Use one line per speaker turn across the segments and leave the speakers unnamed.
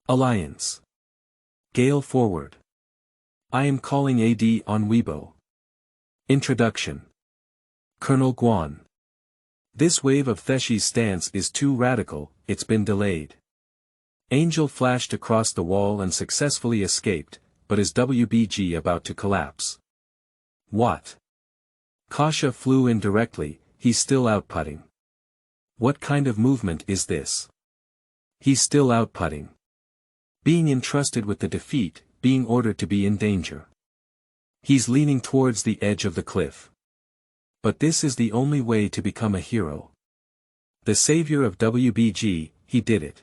Alliance. Gale Forward. I am calling AD on Weibo. Introduction. Colonel Guan. This wave of THESHY's stance is too radical, it's been delayed. Angel flashed across the wall and successfully escaped, but is WBG about to collapse? What? Kasha flew in directly, he's still outputting. What kind of movement is this? He's still outputting. Being entrusted with the defeat, being ordered to be in danger. He's leaning towards the edge of the cliff. But this is the only way to become a hero. The savior of WBG, he did it.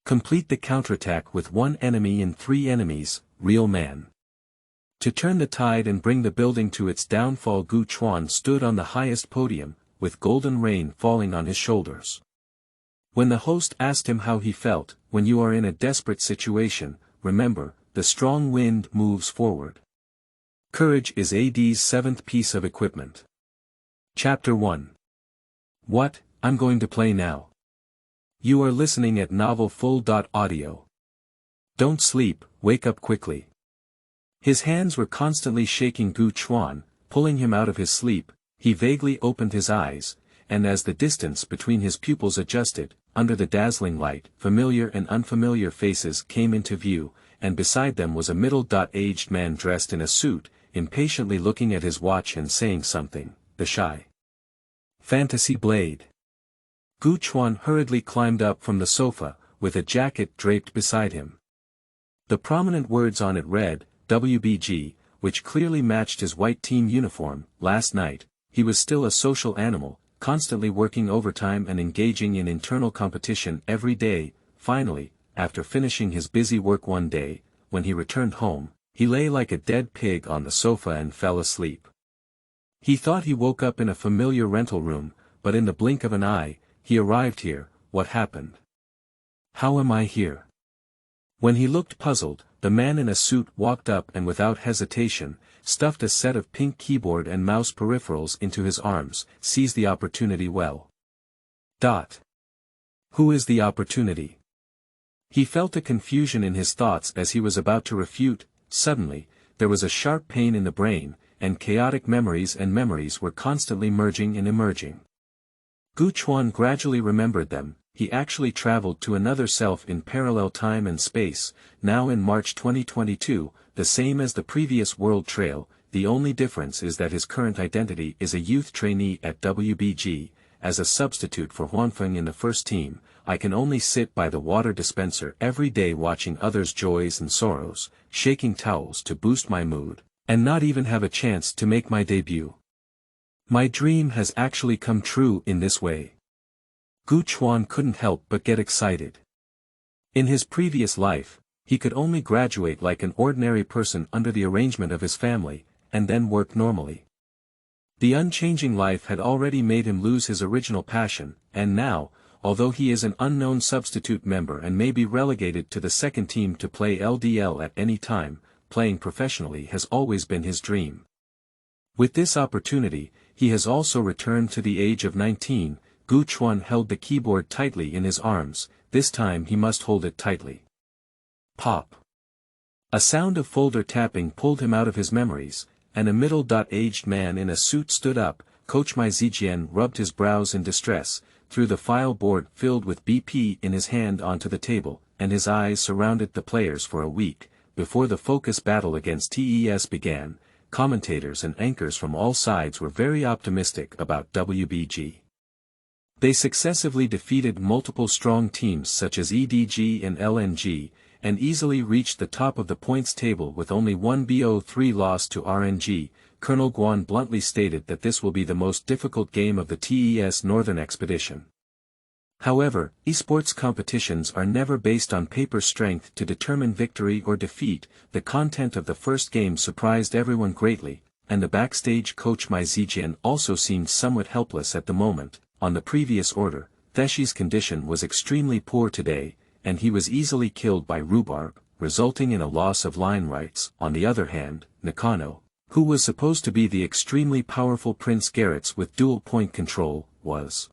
Complete the counterattack with one enemy and three enemies, real man. To turn the tide and bring the building to its downfall, Guan stood on the highest podium, with golden rain falling on his shoulders. When the host asked him how he felt, when you are in a desperate situation, remember, the strong wind moves forward. Courage is AD's seventh piece of equipment. Chapter 1. What, I'm going to play now. You are listening at novelfull.audio. Don't sleep, wake up quickly. His hands were constantly shaking Guan, pulling him out of his sleep. He vaguely opened his eyes, and as the distance between his pupils adjusted, under the dazzling light, familiar and unfamiliar faces came into view, and beside them was a middle-aged man dressed in a suit, impatiently looking at his watch and saying something. THESHY. Fantasy Blade. Guan hurriedly climbed up from the sofa, with a jacket draped beside him. The prominent words on it read, WBG, which clearly matched his white team uniform. Last night, he was still a social animal, constantly working overtime and engaging in internal competition every day. Finally, after finishing his busy work one day, when he returned home, he lay like a dead pig on the sofa and fell asleep. He thought he woke up in a familiar rental room, but in the blink of an eye, he arrived here. What happened? How am I here? When he looked puzzled, the man in a suit walked up and without hesitation, stuffed a set of pink keyboard and mouse peripherals into his arms, seized the opportunity well. Who is the opportunity? He felt a confusion in his thoughts as he was about to refute. Suddenly, there was a sharp pain in the brain, and chaotic memories were constantly merging and emerging. Guan gradually remembered them. He actually traveled to another self in parallel time and space, now in March 2022, the same as the previous world trail. The only difference is that his current identity is a youth trainee at WBG. As a substitute for Huanfeng in the first team, I can only sit by the water dispenser every day watching others' joys and sorrows, shaking towels to boost my mood, and not even have a chance to make my debut. My dream has actually come true in this way. Guan couldn't help but get excited. In his previous life, he could only graduate like an ordinary person under the arrangement of his family, and then work normally. The unchanging life had already made him lose his original passion, and now, although he is an unknown substitute member and may be relegated to the second team to play LDL at any time, playing professionally has always been his dream. With this opportunity, he has also returned to the age of 19. Guan held the keyboard tightly in his arms. This time he must hold it tightly. Pop. A sound of folder tapping pulled him out of his memories, and a middle-aged man in a suit stood up. Coach Meikai rubbed his brows in distress, threw the file board filled with BP in his hand onto the table, and his eyes surrounded the players for a week. Before the focus battle against TES began, commentators and anchors from all sides were very optimistic about WBG. They successively defeated multiple strong teams such as EDG and LNG, and easily reached the top of the points table with only one BO3 loss to RNG. Colonel Guan bluntly stated that this will be the most difficult game of the TES Northern Expedition. However, esports competitions are never based on paper strength to determine victory or defeat. The content of the first game surprised everyone greatly, and the backstage coach Meikai also seemed somewhat helpless at the moment. On the previous order, THESHY's condition was extremely poor today, and he was easily killed by rhubarb, resulting in a loss of line rights. On the other hand, Nakano, who was supposed to be the extremely powerful Prince Garrett's with dual point control, was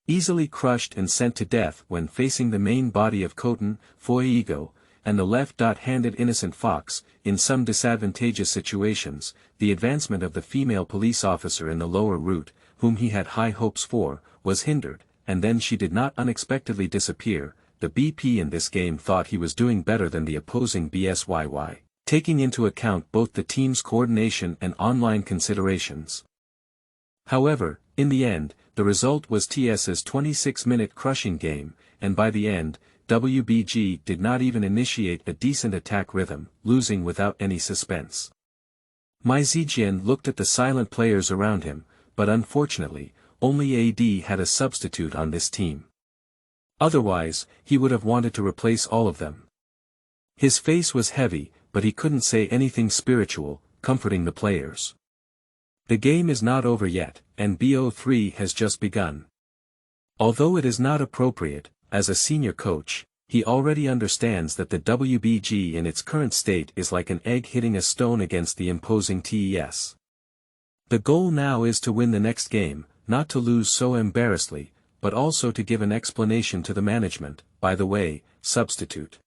Easily crushed and sent to death when facing the main body of Khoten, Fuego, and the left-handed innocent Fox, in some disadvantageous situations, the advancement of the female police officer in the lower route, whom he had high hopes for, was hindered, and then she did not unexpectedly disappear. The BP in this game thought he was doing better than the opposing BSYY, taking into account both the team's coordination and online considerations. However, in the end, the result was TS's 26-minute crushing game, and by the end, WBG did not even initiate a decent attack rhythm, losing without any suspense. Meikai looked at the silent players around him, but unfortunately, only AD had a substitute on this team. Otherwise, he would have wanted to replace all of them. His face was heavy, but he couldn't say anything spiritual, comforting the players. The game is not over yet, and BO3 has just begun. Although it is not appropriate, as a senior coach, he already understands that the WBG in its current state is like an egg hitting a stone against the imposing TES. The goal now is to win the next game, not to lose so embarrassingly, but also to give an explanation to the management. By the way, substitute.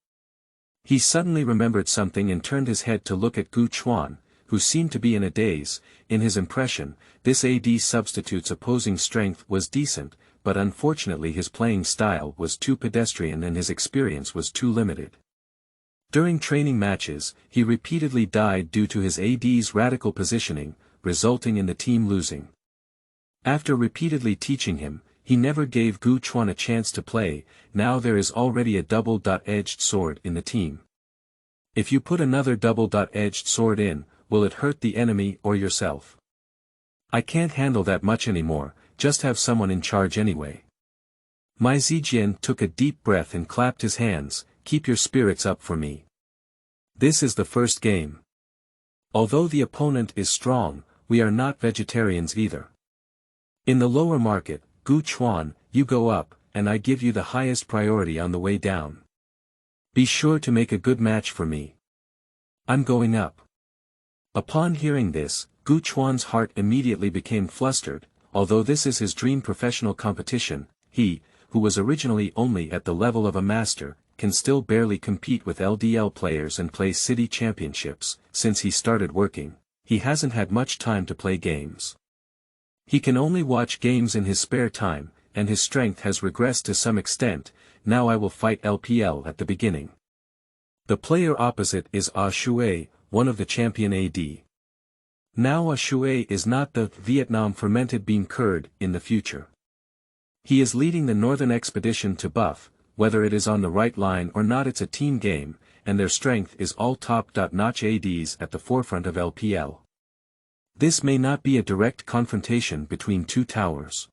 He suddenly remembered something and turned his head to look at Guan, who seemed to be in a daze. In his impression, this AD substitute's opposing strength was decent, but unfortunately his playing style was too pedestrian and his experience was too limited. During training matches, he repeatedly died due to his AD's radical positioning, resulting in the team losing. After repeatedly teaching him, he never gave Guan a chance to play. Now there is already a double-edged sword in the team. If you put another double-edged sword in, will it hurt the enemy or yourself? I can't handle that much anymore, just have someone in charge anyway. Meikai took a deep breath and clapped his hands. Keep your spirits up for me. This is the first game. Although the opponent is strong, we are not vegetarians either. In the lower market, Guan, you go up, and I give you the highest priority on the way down. Be sure to make a good match for me. I'm going up. Upon hearing this, Guan's heart immediately became flustered. Although this is his dream professional competition, he, who was originally only at the level of a master, can still barely compete with LDL players and play city championships. Since he started working, he hasn't had much time to play games. He can only watch games in his spare time, and his strength has regressed to some extent. Now I will fight LPL at the beginning. The player opposite is Shui, one of the champion AD. Now Shui is not the Vietnam fermented bean curd in the future. He is leading the northern expedition to Buff. Whether it is on the right line or not, it's a team game, and their strength is all top-notch ADs at the forefront of LPL. This may not be a direct confrontation between two towers.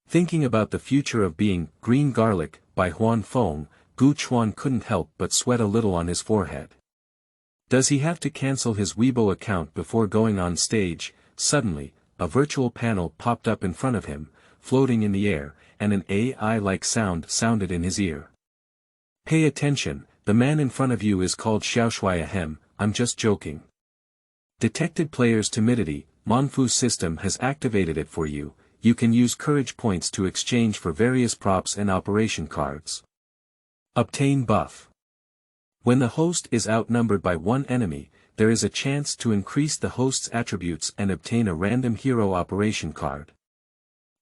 Thinking about the future of being green garlic by Huan Feng, Guan couldn't help but sweat a little on his forehead. Does he have to cancel his Weibo account before going on stage? Suddenly, a virtual panel popped up in front of him, floating in the air, and an AI-like sound sounded in his ear. Pay attention, the man in front of you is called Xiaoshui Ahem. I'm just joking. Detected player's timidity. Monfu's system has activated it for you. You can use courage points to exchange for various props and operation cards. Obtain buff. When the host is outnumbered by one enemy, there is a chance to increase the host's attributes and obtain a random hero operation card.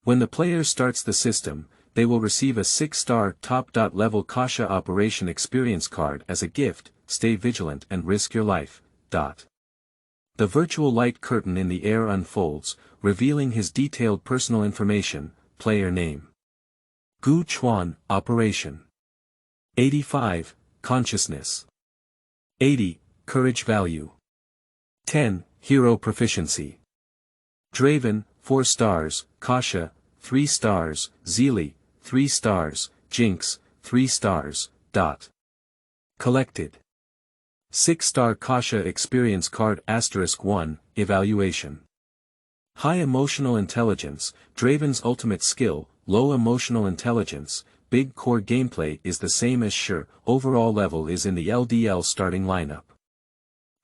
When the player starts the system, they will receive a 6-star top-level Kasha operation experience card as a gift. Stay vigilant and risk your life. The virtual light curtain in the air unfolds, revealing his detailed personal information. Player name: Guan. Operation: 85. Consciousness. 80. Courage value. 10. Hero proficiency. Draven, 4 stars, Kasha, 3 stars, Zeely, 3 stars, Jinx, 3 stars. Collected. 6-star Kasha experience card *1, evaluation. High emotional intelligence. Draven's ultimate skill, low emotional intelligence. Big core gameplay is the same as Sure. Overall level is in the LDL starting lineup.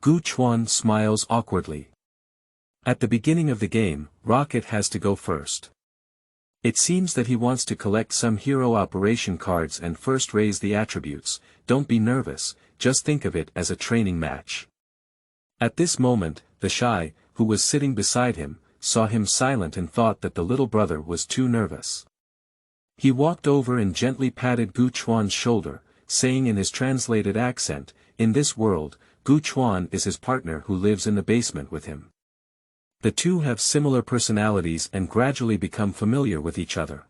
Guan smiles awkwardly. At the beginning of the game, Rocket has to go first. It seems that he wants to collect some hero operation cards and first raise the attributes. Don't be nervous, just think of it as a training match. At this moment, THESHY, who was sitting beside him, saw him silent and thought that the little brother was too nervous. He walked over and gently patted Guan's shoulder, saying in his translated accent, "In this world, Guan is his partner who lives in the basement with him." The two have similar personalities and gradually become familiar with each other.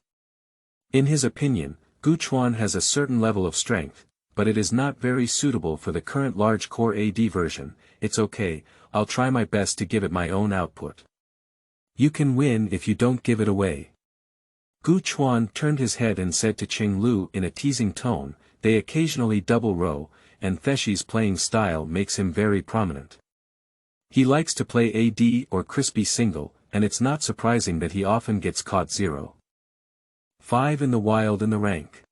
In his opinion, Guan has a certain level of strength, but it is not very suitable for the current large core AD version. It's okay, I'll try my best to give it my own output. You can win if you don't give it away. Guan turned his head and said to Chenglu in a teasing tone, "They occasionally double row, and THESHY's playing style makes him very prominent. He likes to play AD or crispy single, and it's not surprising that he often gets caught 0-5 in the wild in the rank.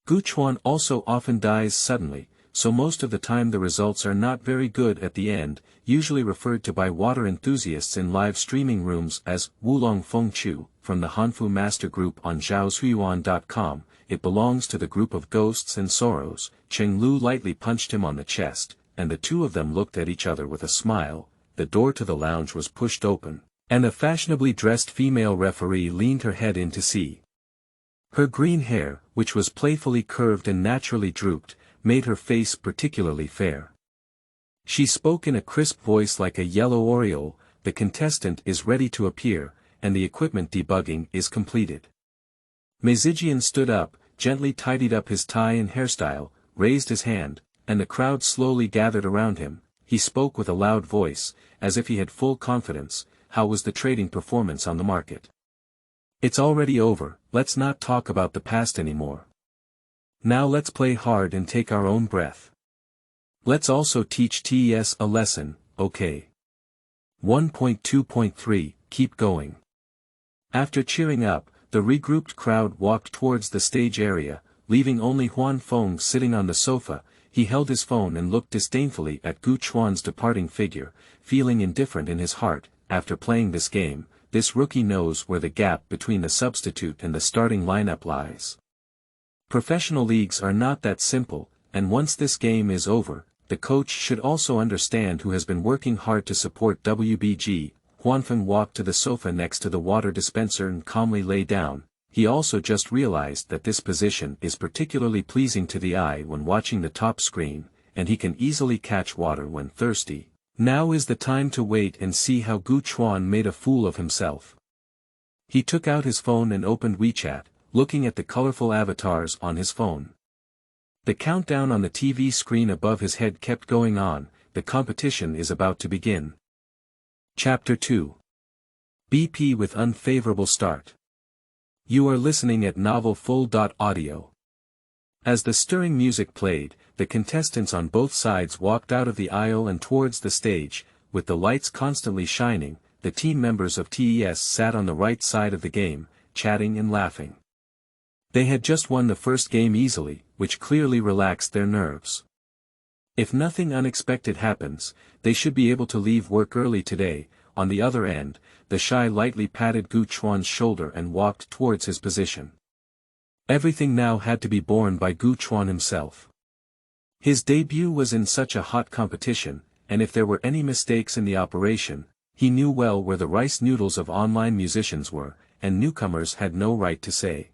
Guan also often dies suddenly, so most of the time the results are not very good at the end, usually referred to by water enthusiasts in live streaming rooms as Wulong Feng Chu, from the Hanfu Master Group on zhaosuiyuan.com. It belongs to the group of ghosts and sorrows." Chenglu lightly punched him on the chest, and the two of them looked at each other with a smile. The door to the lounge was pushed open, and a fashionably dressed female referee leaned her head in to see. Her green hair, which was playfully curved and naturally drooped, made her face particularly fair. She spoke in a crisp voice like a yellow oriole. "The contestant is ready to appear, and the equipment debugging is completed." Meizijian stood up, gently tidied up his tie and hairstyle, raised his hand, and the crowd slowly gathered around him. He spoke with a loud voice, as if he had full confidence. "How was the trading performance on the market? It's already over, let's not talk about the past anymore. Now let's play hard and take our own breath. Let's also teach TES a lesson, okay? 1.2.3, keep going." After cheering up, the regrouped crowd walked towards the stage area, leaving only Huan Feng sitting on the sofa. He held his phone and looked disdainfully at Guan's departing figure, feeling indifferent in his heart. After playing this game, this rookie knows where the gap between the substitute and the starting lineup lies. Professional leagues are not that simple, and once this game is over, the coach should also understand who has been working hard to support WBG. Huanfeng walked to the sofa next to the water dispenser and calmly lay down. He also just realized that this position is particularly pleasing to the eye when watching the top screen, and he can easily catch water when thirsty. Now is the time to wait and see how Guan made a fool of himself. He took out his phone and opened WeChat, looking at the colorful avatars on his phone. The countdown on the TV screen above his head kept going on. The competition is about to begin. Chapter 2. BP with Unfavorable Start. You are listening at novelfull.audio. As the stirring music played, the contestants on both sides walked out of the aisle and towards the stage. With the lights constantly shining, the team members of TES sat on the right side of the game, chatting and laughing. They had just won the first game easily, which clearly relaxed their nerves. If nothing unexpected happens, they should be able to leave work early today. On the other end, THESHY lightly patted Guan's shoulder and walked towards his position. Everything now had to be borne by Guan himself. His debut was in such a hot competition, and if there were any mistakes in the operation, he knew well where the rice noodles of online musicians were, and newcomers had no right to say.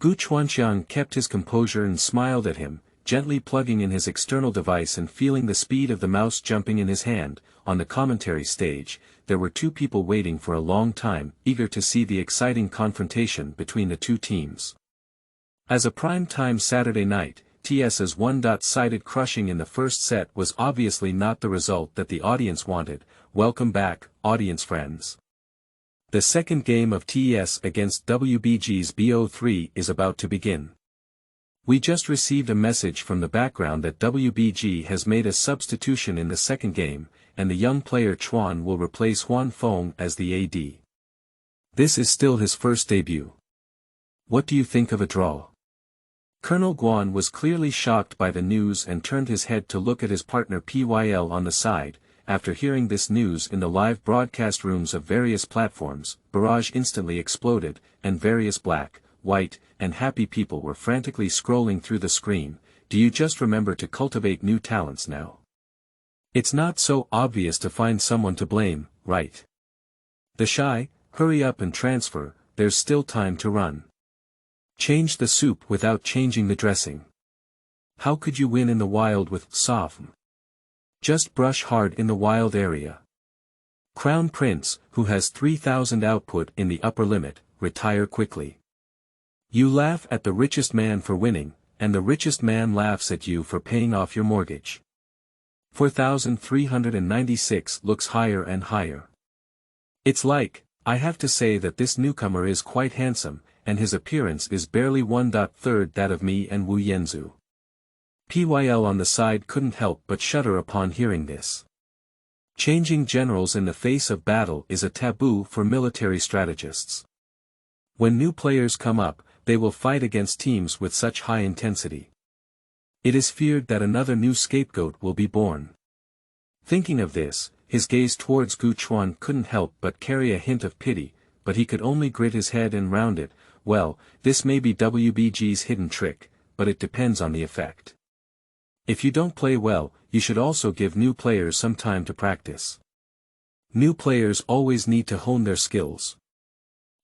Guanxiang kept his composure and smiled at him, gently plugging in his external device and feeling the speed of the mouse jumping in his hand. On the commentary stage, there were two people waiting for a long time, eager to see the exciting confrontation between the two teams. As a prime-time Saturday night, TS's one-sided crushing in the first set was obviously not the result that the audience wanted. Welcome back, audience friends. The second game of TES against WBG's BO3 is about to begin. We just received a message from the background that WBG has made a substitution in the second game, and the young player Chuan will replace Huan Feng as the AD. This is still his first debut. What do you think of a draw? Colonel Guan was clearly shocked by the news and turned his head to look at his partner PYL on the side. after hearing this news in the live broadcast rooms of various platforms, Barrage instantly exploded, and various black, white, and happy people were frantically scrolling through the screen. Do you just remember to cultivate new talents now? It's not so obvious to find someone to blame, right? THESHY, hurry up and transfer, there's still time to run. Change the soup without changing the dressing. How could you win in the wild with Sofm? Just brush hard in the wild area. Crown Prince, who has 3,000 output in the upper limit, retire quickly. You laugh at the richest man for winning, and the richest man laughs at you for paying off your mortgage. 4,396 looks higher and higher. It's like, I have to say that this newcomer is quite handsome, and his appearance is barely 1/3 that of me and Wu Yanzu. PYL on the side couldn't help but shudder upon hearing this. Changing generals in the face of battle is a taboo for military strategists. When new players come up, they will fight against teams with such high intensity. It is feared that another new scapegoat will be born. Thinking of this, his gaze towards Guan couldn't help but carry a hint of pity, but he could only grit his head and round it. Well, this may be WBG's hidden trick, but it depends on the effect. If you don't play well, you should also give new players some time to practice. New players always need to hone their skills.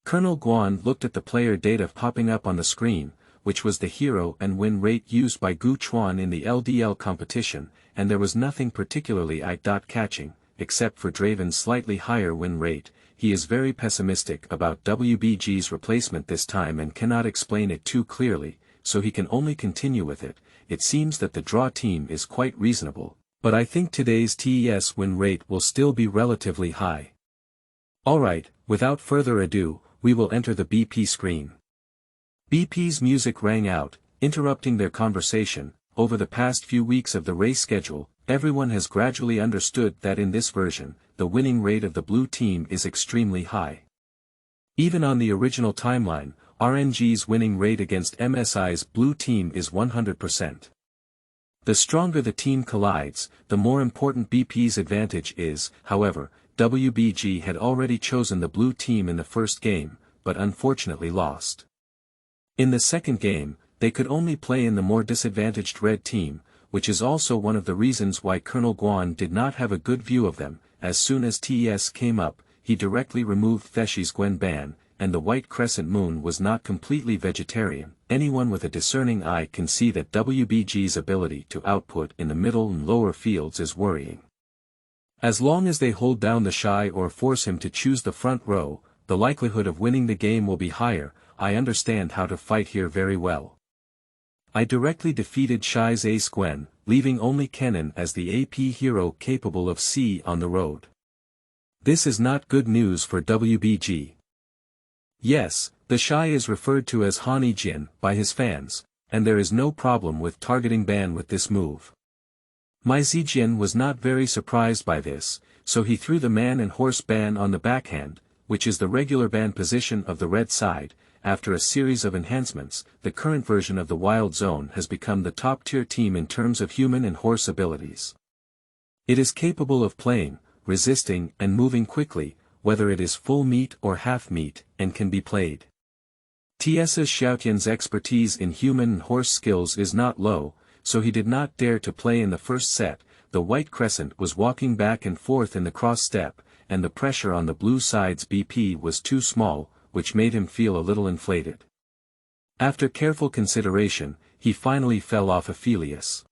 Colonel Guan looked at the player data popping up on the screen, which was the hero and win rate used by Guan in the LDL competition, and there was nothing particularly eye-catching, except for Draven's slightly higher win rate. He is very pessimistic about WBG's replacement this time and cannot explain it too clearly, so he can only continue with it. It seems that the draw team is quite reasonable, but I think today's TES win rate will still be relatively high. Alright, without further ado, we will enter the BP screen. BP's music rang out, interrupting their conversation. Over the past few weeks of the race schedule, everyone has gradually understood that in this version, the winning rate of the blue team is extremely high. Even on the original timeline, RNG's winning rate against MSI's blue team is 100%. The stronger the team collides, the more important BP's advantage is. However, WBG had already chosen the blue team in the first game, but unfortunately lost. In the second game, they could only play in the more disadvantaged red team, which is also one of the reasons why Colonel Guan did not have a good view of them. As soon as TES came up, he directly removed THESHY's Guan ban, and the White Crescent Moon was not completely vegetarian. Anyone with a discerning eye can see that WBG's ability to output in the middle and lower fields is worrying. As long as they hold down the THESHY or force him to choose the front row, the likelihood of winning the game will be higher. I understand how to fight here very well. I directly defeated THESHY's ace Guan, leaving only Kennen as the AP hero capable of C on the road. This is not good news for WBG. Yes, THESHY is referred to as Hani Jin by his fans, and there is no problem with targeting ban with this move. Mai Zijin was not very surprised by this, so he threw the man and horse ban on the backhand, which is the regular ban position of the red side. After a series of enhancements, the current version of the Wild Zone has become the top-tier team in terms of human and horse abilities. It is capable of playing, resisting and moving quickly, whether it is full meat or half meat, and can be played. TS's Xiaotian's expertise in human and horse skills is not low, so he did not dare to play in the first set. The White Crescent was walking back and forth in the cross-step, and the pressure on the blue side's BP was too small, which made him feel a little inflated. After careful consideration, he finally fell off Aphelios.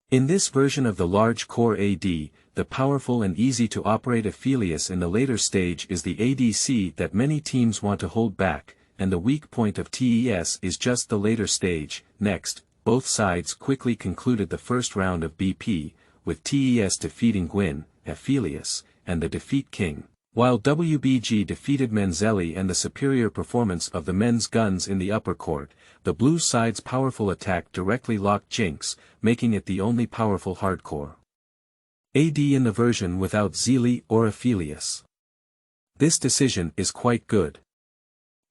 In this version of the large core AD, the powerful and easy-to-operate Aphelios in the later stage is the ADC that many teams want to hold back, and the weak point of TES is just the later stage. Next, both sides quickly concluded the first round of BP, with TES defeating Guan, Aphelios, and the Defeat King, while WBG defeated Manzelli and the superior performance of the men's guns in the upper court. The blue side's powerful attack directly locked Jinx, making it the only powerful hardcore AD in the version without Zelie or Aphelios. This decision is quite good.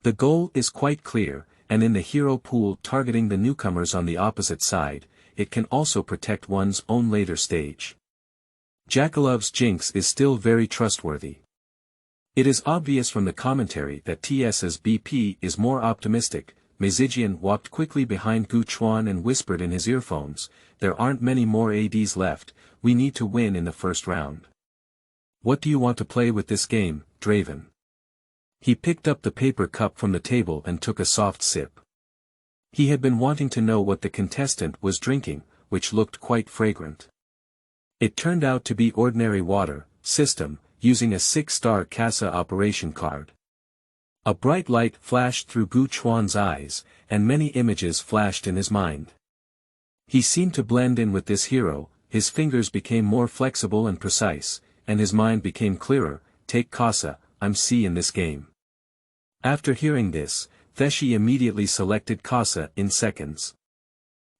The goal is quite clear, and in the hero pool targeting the newcomers on the opposite side, it can also protect one's own later stage. Jakilov's jinx is still very trustworthy. It is obvious from the commentary that TS's BP is more optimistic. Meizijian walked quickly behind Guan and whispered in his earphones, "There aren't many more ADs left, we need to win in the first round. What do you want to play with this game, Draven?" He picked up the paper cup from the table and took a soft sip. He had been wanting to know what the contestant was drinking, which looked quite fragrant. It turned out to be ordinary water, system, using a 6-star Kasha operation card. A bright light flashed through Guan's eyes, and many images flashed in his mind. He seemed to blend in with this hero, his fingers became more flexible and precise, and his mind became clearer. Take Kasha, I'm C in this game. After hearing this, THESHY immediately selected Kasha in seconds.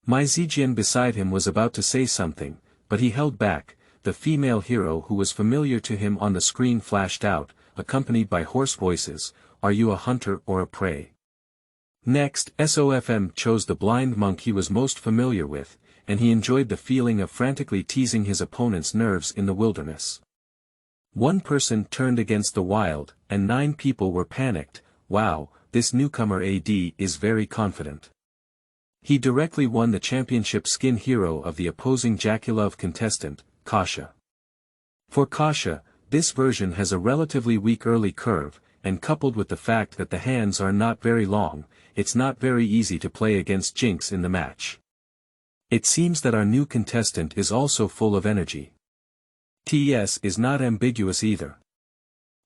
Meizijian beside him was about to say something, but he held back. The female hero who was familiar to him on the screen flashed out, accompanied by hoarse voices, "Are you a hunter or a prey?" Next, SOFM chose the blind monk he was most familiar with, and he enjoyed the feeling of frantically teasing his opponent's nerves in the wilderness. One person turned against the wild, and 9 people were panicked. Wow, this newcomer AD is very confident. He directly won the championship skin hero of the opposing Jakilov contestant, Kasha. For Kasha, this version has a relatively weak early curve, and coupled with the fact that the hands are not very long, it's not very easy to play against Jinx in the match. It seems that our new contestant is also full of energy. TS is not ambiguous either.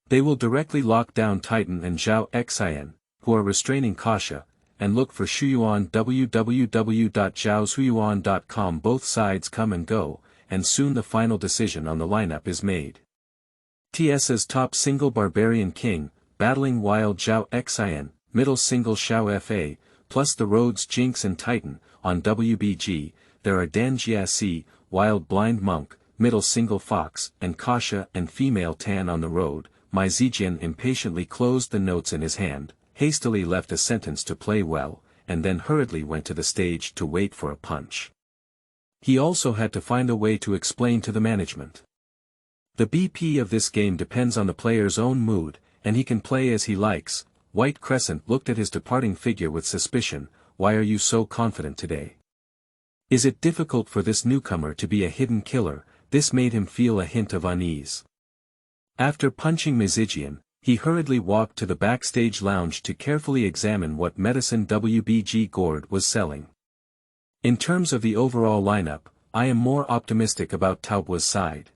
They will directly lock down Titan and Zhao Xian, who are restraining Kasha, and look for Shuyuan. www.zhaoshuyuan.com. Both sides come and go, and soon the final decision on the lineup is made. TS's top single Barbarian King, battling wild Zhao Xian, middle single Xiao Fa, plus the Rhodes Jinx and Titan. On WBG, there are Dan Jiasi, wild blind monk, middle single Fox, and Kasha and female Tan on the road. Meizijian impatiently closed the notes in his hand, hastily left a sentence to play well, and then hurriedly went to the stage to wait for a punch. He also had to find a way to explain to the management. The BP of this game depends on the player's own mood, and he can play as he likes. White Crescent looked at his departing figure with suspicion. Why are you so confident today? Is it difficult for this newcomer to be a hidden killer? This made him feel a hint of unease. After punching Meizijian, he hurriedly walked to the backstage lounge to carefully examine what medicine WBG Gord was selling. In terms of the overall lineup, I am more optimistic about Taubo's side.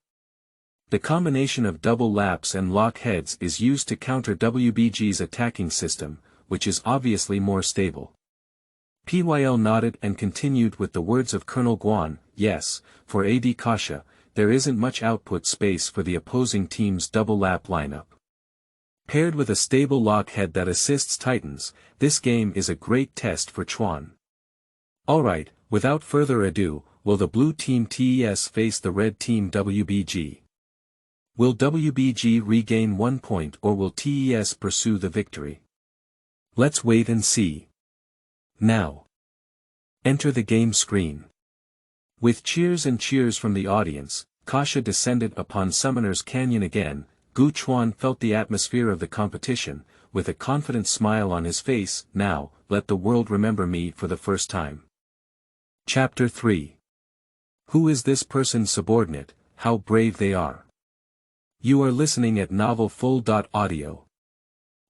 The combination of double laps and lock heads is used to counter WBG's attacking system, which is obviously more stable. PYL nodded and continued with the words of Colonel Guan, yes, for AD Kasha, there isn't much output space for the opposing team's double lap lineup. Paired with a stable lock head that assists Titans, this game is a great test for Chuan. Alright, without further ado, will the blue team TES face the red team WBG? Will WBG regain 1 point or will TES pursue the victory? Let's wait and see. Now. Enter the game screen. With cheers and cheers from the audience, Kasha descended upon Summoner's Canyon again. Guan felt the atmosphere of the competition, with a confident smile on his face. Now, let the world remember me for the first time. Chapter 3. Who is this person's subordinate? How brave they are. You are listening at novelfull.audio.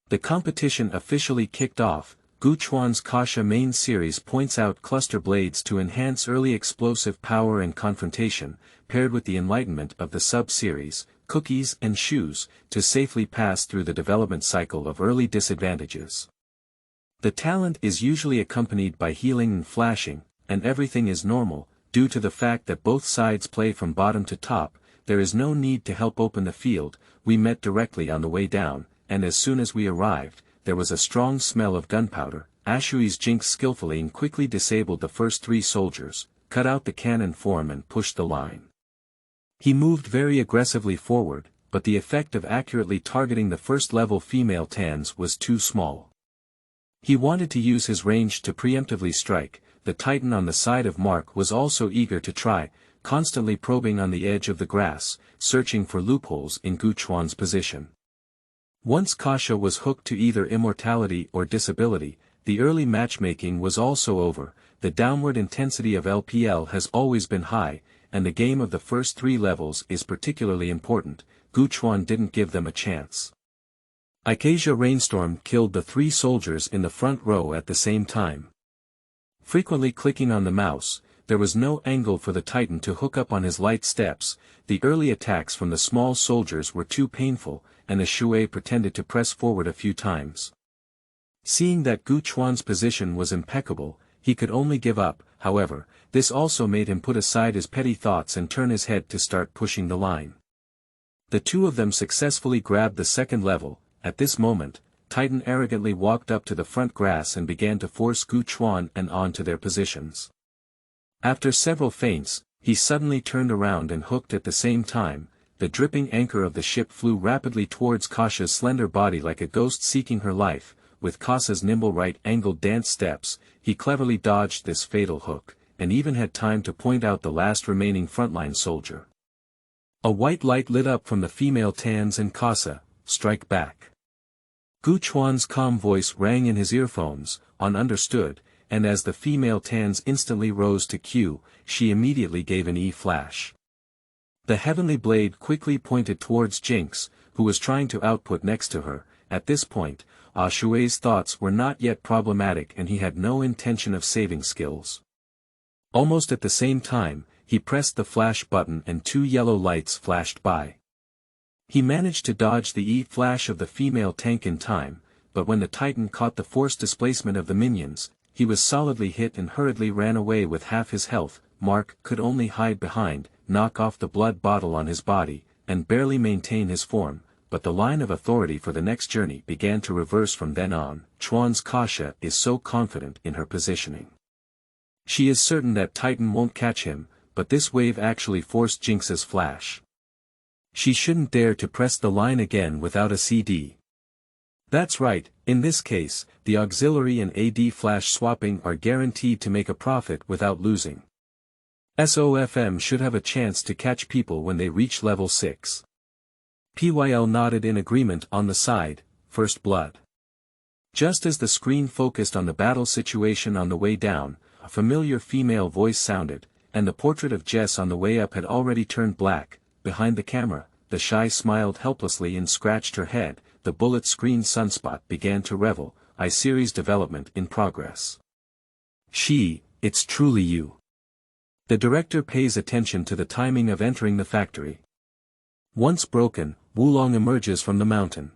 The competition officially kicked off. Guchuan's Kasha main series points out cluster blades to enhance early explosive power and confrontation, paired with the enlightenment of the sub-series, cookies and shoes, to safely pass through the development cycle of early disadvantages. The talent is usually accompanied by healing and flashing, and everything is normal. Due to the fact that both sides play from bottom to top, there is no need to help open the field. We met directly on the way down, and as soon as we arrived, there was a strong smell of gunpowder. Ashui's Jinx skillfully and quickly disabled the first 3 soldiers, cut out the cannon form and pushed the line. He moved very aggressively forward, but the effect of accurately targeting the first-level female Tans was too small. He wanted to use his range to preemptively strike, the Titan on the side of Mark was also eager to try, constantly probing on the edge of the grass, searching for loopholes in Guchuan's position. Once Kasha was hooked to either immortality or disability, the early matchmaking was also over. The downward intensity of LPL has always been high, and the game of the first 3 levels is particularly important. Guchuan didn't give them a chance. Ikasia Rainstorm killed the 3 soldiers in the front row at the same time. Frequently clicking on the mouse, there was no angle for the Titan to hook up on his light steps. The early attacks from the small soldiers were too painful, and the Shui pretended to press forward a few times. Seeing that Guchuan's position was impeccable, he could only give up. However, this also made him put aside his petty thoughts and turn his head to start pushing the line. The 2 of them successfully grabbed the second level. At this moment, Titan arrogantly walked up to the front grass and began to force Guchuan and On to their positions. After several feints, he suddenly turned around and hooked at the same time. The dripping anchor of the ship flew rapidly towards Kasha's slender body like a ghost seeking her life. With Kasha's nimble right-angled dance steps, he cleverly dodged this fatal hook, and even had time to point out the last remaining frontline soldier. A white light lit up from the female Tans and Kasha, strike back. Guchuan's calm voice rang in his earphones, On understood, and as the female Tans instantly rose to Q, she immediately gave an E flash. The heavenly blade quickly pointed towards Jinx, who was trying to output next to her. At this point, Shui's thoughts were not yet problematic and he had no intention of saving skills. Almost at the same time, he pressed the flash button and 2 yellow lights flashed by. He managed to dodge the E flash of the female tank in time, but when the Titan caught the force displacement of the minions, he was solidly hit and hurriedly ran away with half his health. Mark could only hide behind, knock off the blood bottle on his body, and barely maintain his form. But the line of authority for the next journey began to reverse from then on. Chuan's Kasha is so confident in her positioning. She is certain that Titan won't catch him, but this wave actually forced Jinx's flash. She shouldn't dare to press the line again without a CD. That's right, in this case, the auxiliary and AD flash swapping are guaranteed to make a profit without losing. SOFM should have a chance to catch people when they reach level 6. PYL nodded in agreement on the side, First Blood. Just as the screen focused on the battle situation on the way down, a familiar female voice sounded, and the portrait of Jess on the way up had already turned black. Behind the camera, the Shy smiled helplessly and scratched her head. The bullet screen sunspot began to revel, I-series development in progress. It's truly you. The director pays attention to the timing of entering the factory. Once broken, Wulong emerges from the mountain.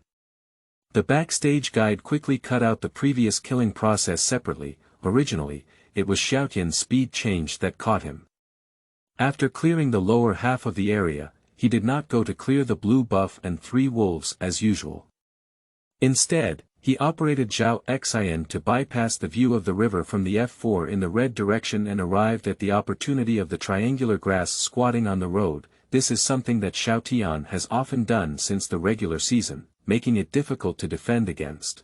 The backstage guide quickly cut out the previous killing process separately. Originally, it was Xiaotian's speed change that caught him. After clearing the lower half of the area, he did not go to clear the blue buff and 3 wolves as usual. Instead, he operated Zhao Xian to bypass the view of the river from the F4 in the red direction and arrived at the opportunity of the triangular grass squatting on the road. This is something that Xiaotian has often done since the regular season, making it difficult to defend against.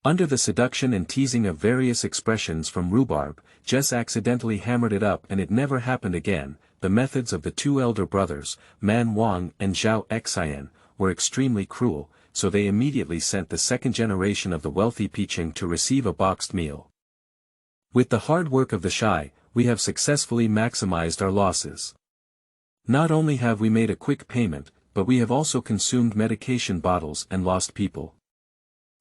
Under the seduction and teasing of various expressions from Rhubarb, Jess accidentally hammered it up and it never happened again. The methods of the 2 elder brothers, Man Wang and Zhao Xian, were extremely cruel, so they immediately sent the second generation of the wealthy Piching to receive a boxed meal. With the hard work of the Shy, we have successfully maximized our losses. Not only have we made a quick payment, but we have also consumed medication bottles and lost people.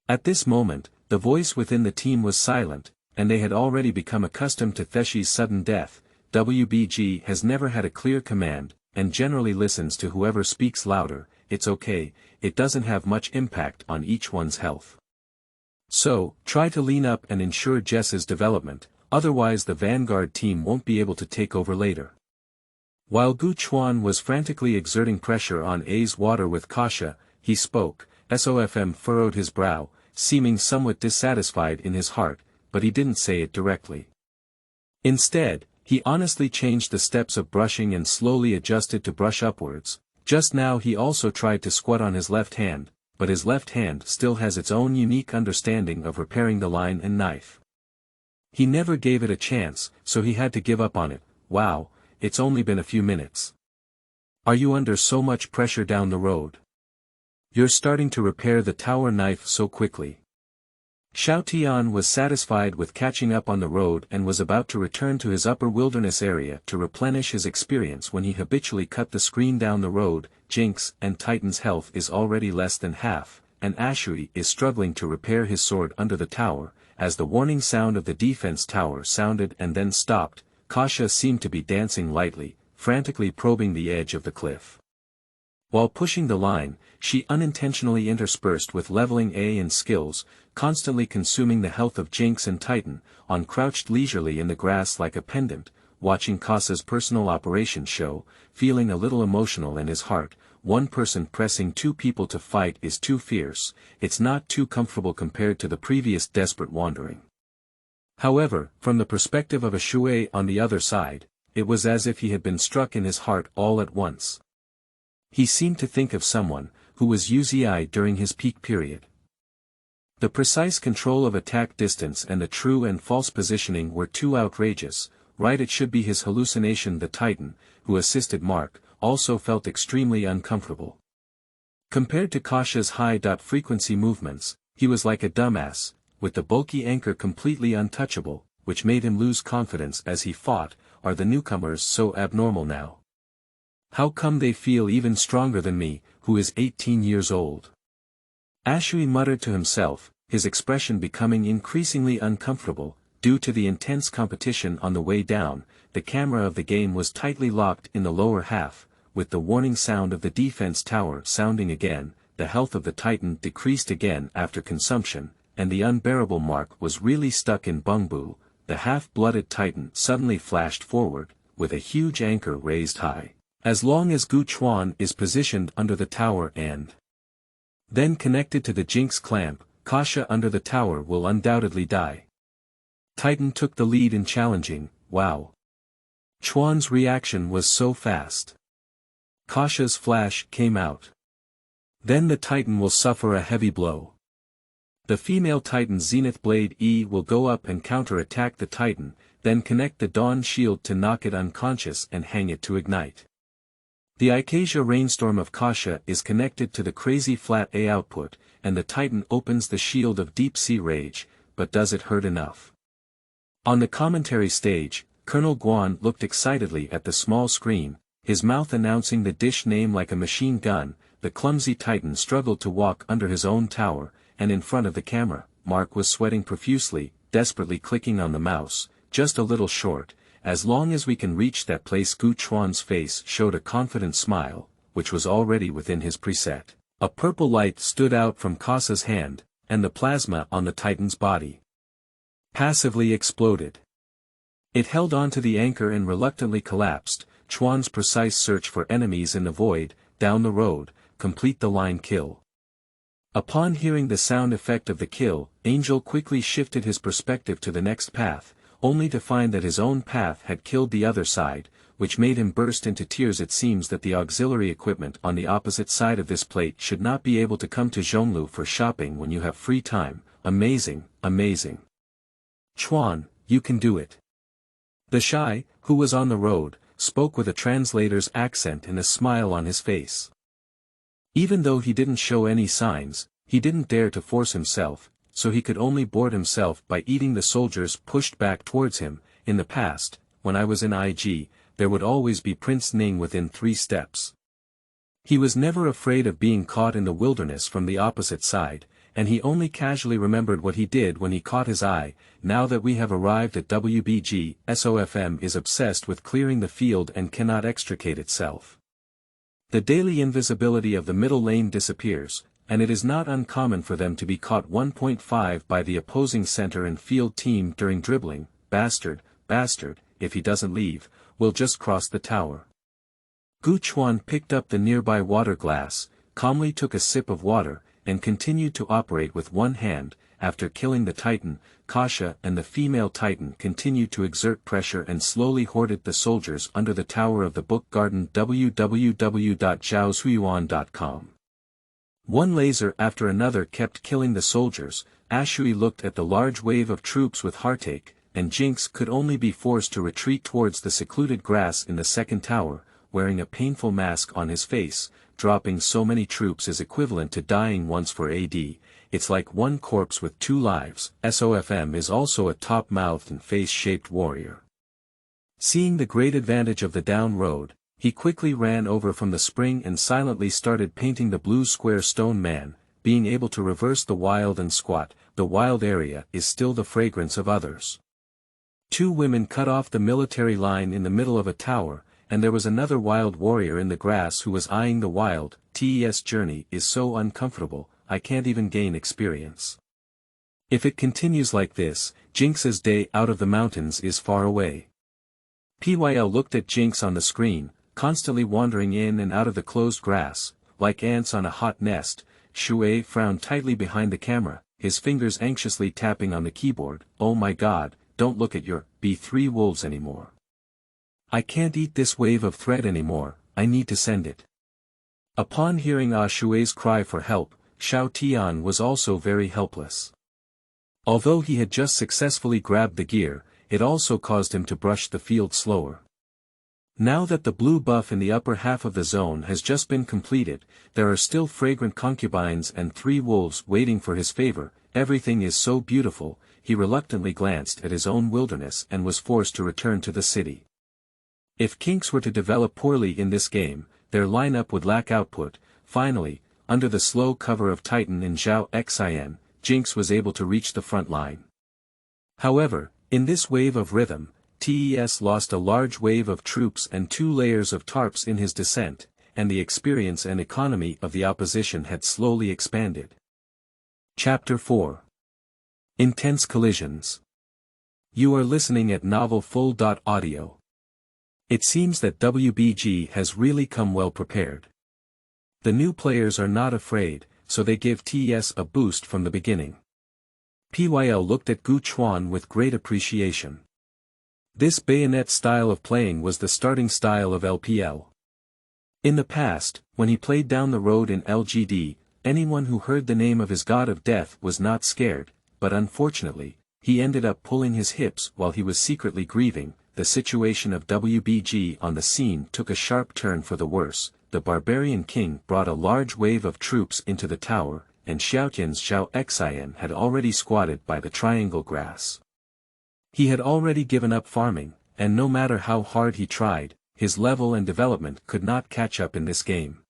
At this moment, the voice within the team was silent, and they had already become accustomed to THESHY's sudden death. WBG has never had a clear command, and generally listens to whoever speaks louder. It's okay, it doesn't have much impact on each one's health. So, try to lean up and ensure Jess's development, otherwise the Vanguard team won't be able to take over later. While Guchuan was frantically exerting pressure on A's water with Kasha, he spoke. SOFM furrowed his brow, seeming somewhat dissatisfied in his heart, but he didn't say it directly. Instead, he honestly changed the steps of brushing and slowly adjusted to brush upwards. Just now he also tried to squat on his left hand, but his left hand still has its own unique understanding of repairing the line and knife. He never gave it a chance, so he had to give up on it. Wow, it's only been a few minutes. Are you under so much pressure down the road? You're starting to repair the tower knife so quickly. Xiao Tian was satisfied with catching up on the road and was about to return to his upper wilderness area to replenish his experience when he habitually cut the screen down the road. Jinx and Titan's health is already less than half, and Ashui is struggling to repair his sword under the tower. As the warning sound of the defense tower sounded and then stopped, Kasha seemed to be dancing lightly, frantically probing the edge of the cliff. While pushing the line, she unintentionally interspersed with leveling A and skills, constantly consuming the health of Jinx and Titan, crouched leisurely in the grass like a pendant, watching Kasha's personal operation show, feeling a little emotional in his heart. One person pressing two people to fight is too fierce, it's not too comfortable compared to the previous desperate wandering. However, from the perspective of a Shui on the other side, it was as if he had been struck in his heart all at once. He seemed to think of someone, who was Uzi during his peak period. The precise control of attack distance and the true and false positioning were too outrageous. Right, it should be his hallucination. The Titan, who assisted Mark, also felt extremely uncomfortable. Compared to Kasha's high-frequency movements, he was like a dumbass, with the bulky anchor completely untouchable, which made him lose confidence as he fought. Are the newcomers so abnormal now? How come they feel even stronger than me, who is 18 years old? Ashui muttered to himself, his expression becoming increasingly uncomfortable. Due to the intense competition on the way down, the camera of the game was tightly locked in the lower half. With the warning sound of the defense tower sounding again, the health of the Titan decreased again after consumption, and the unbearable Mark was really stuck in Bungbu. The half-blooded Titan suddenly flashed forward, with a huge anchor raised high. As long as Gu Chuan is positioned under the tower and then connected to the Jinx clamp, Kasha under the tower will undoubtedly die. Titan took the lead in challenging. Wow. Chuan's reaction was so fast. Kasha's flash came out. Then the Titan will suffer a heavy blow. The female Titan's Zenith Blade E will go up and counter-attack the Titan, then connect the Dawn Shield to knock it unconscious and hang it to ignite. The Ikasia Rainstorm of Kasha is connected to the crazy flat A output, and the Titan opens the Shield of Deep Sea Rage, but does it hurt enough? On the commentary stage, Colonel Guan looked excitedly at the small screen, his mouth announcing the dish name like a machine gun. The clumsy Titan struggled to walk under his own tower, and in front of the camera, Mark was sweating profusely, desperately clicking on the mouse, just a little short. As long as we can reach that place. Gu Chuan's face showed a confident smile, which was already within his preset. A purple light stood out from Kasha's hand, and the plasma on the Titan's body passively exploded. It held onto the anchor and reluctantly collapsed. Chuan's precise search for enemies in the void, down the road, complete the line kill. Upon hearing the sound effect of the kill, Angel quickly shifted his perspective to the next path, only to find that his own path had killed the other side, which made him burst into tears. It seems that the auxiliary equipment on the opposite side of this plate should not be able to come to Zhonglu for shopping when you have free time. Amazing, amazing. Chuan, you can do it. THESHY, who was on the road, spoke with a translator's accent and a smile on his face. Even though he didn't show any signs, he didn't dare to force himself, so he could only board himself by eating the soldiers pushed back towards him. In the past, when I was in IG, there would always be Prince Ning within 3 steps. He was never afraid of being caught in the wilderness from the opposite side, and he only casually remembered what he did when he caught his eye. Now that we have arrived at WBG, SOFM is obsessed with clearing the field and cannot extricate itself. The daily invisibility of the middle lane disappears, and it is not uncommon for them to be caught 1.5 by the opposing center and field team during dribbling. Bastard, if he doesn't leave, we'll just cross the tower. Gu Chuan picked up the nearby water glass, calmly took a sip of water, and continued to operate with one hand. After killing the Titan, Kasha and the female Titan continued to exert pressure and slowly hoarded the soldiers under the tower of the book garden. www.zhaoshuyuan.com. One laser after another kept killing the soldiers. Ashui looked at the large wave of troops with heartache. and Jinx could only be forced to retreat towards the secluded grass in the second tower, wearing a painful mask on his face. Dropping so many troops is equivalent to dying once for AD, it's like one corpse with 2 lives. SOFM is also a top-mouthed and face-shaped warrior. Seeing the great advantage of the down road, he quickly ran over from the spring and silently started painting the blue square stone man, being able to reverse the wild and squat. The wild area is still the fragrance of others. 2 women cut off the military line in the middle of a tower, and there was another wild warrior in the grass who was eyeing the wild. TES journey is so uncomfortable, I can't even gain experience. If it continues like this, Jinx's day out of the mountains is far away. PYL looked at Jinx on the screen, constantly wandering in and out of the closed grass, like ants on a hot nest. Shui frowned tightly behind the camera, his fingers anxiously tapping on the keyboard. Oh my god, don't look at your B3 wolves anymore. I can't eat this wave of thread anymore, I need to send it. Upon hearing Shui's cry for help, Xiao Tian was also very helpless. Although he had just successfully grabbed the gear, it also caused him to brush the field slower. Now that the blue buff in the upper half of the zone has just been completed, there are still fragrant concubines and 3 wolves waiting for his favor. Everything is so beautiful. He reluctantly glanced at his own wilderness and was forced to return to the city. If kinks were to develop poorly in this game, their lineup would lack output. Finally, under the slow cover of Titan and Zhao Xian, Jinx was able to reach the front line. However, in this wave of rhythm, TES lost a large wave of troops and 2 layers of tarps in his descent, and the experience and economy of the opposition had slowly expanded. Chapter 4. Intense Collisions. You are listening at novelfull.audio. It seems that WBG has really come well prepared. The new players are not afraid, so they give TES a boost from the beginning. PYL looked at Gu Chuan with great appreciation. This bayonet style of playing was the starting style of LPL. In the past, when he played down the road in LGD, anyone who heard the name of his god of death was not scared, but unfortunately, he ended up pulling his hips while he was secretly grieving. The situation of WBG on the scene took a sharp turn for the worse. The barbarian king brought a large wave of troops into the tower, and Xiaotian's Zhao Xian had already squatted by the triangle grass. He had already given up farming, and no matter how hard he tried, his level and development could not catch up in this game.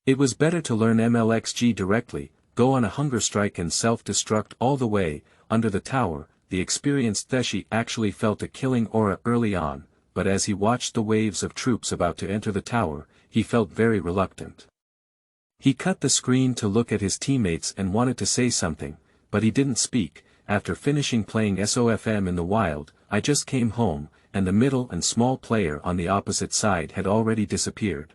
It was better to learn MLXG directly, go on a hunger strike and self-destruct all the way. Under the tower, the experienced THESHY actually felt a killing aura early on, but as he watched the waves of troops about to enter the tower, he felt very reluctant. He cut the screen to look at his teammates and wanted to say something, but he didn't speak. After finishing playing SOFM in the wild, I just came home, and the middle and small player on the opposite side had already disappeared.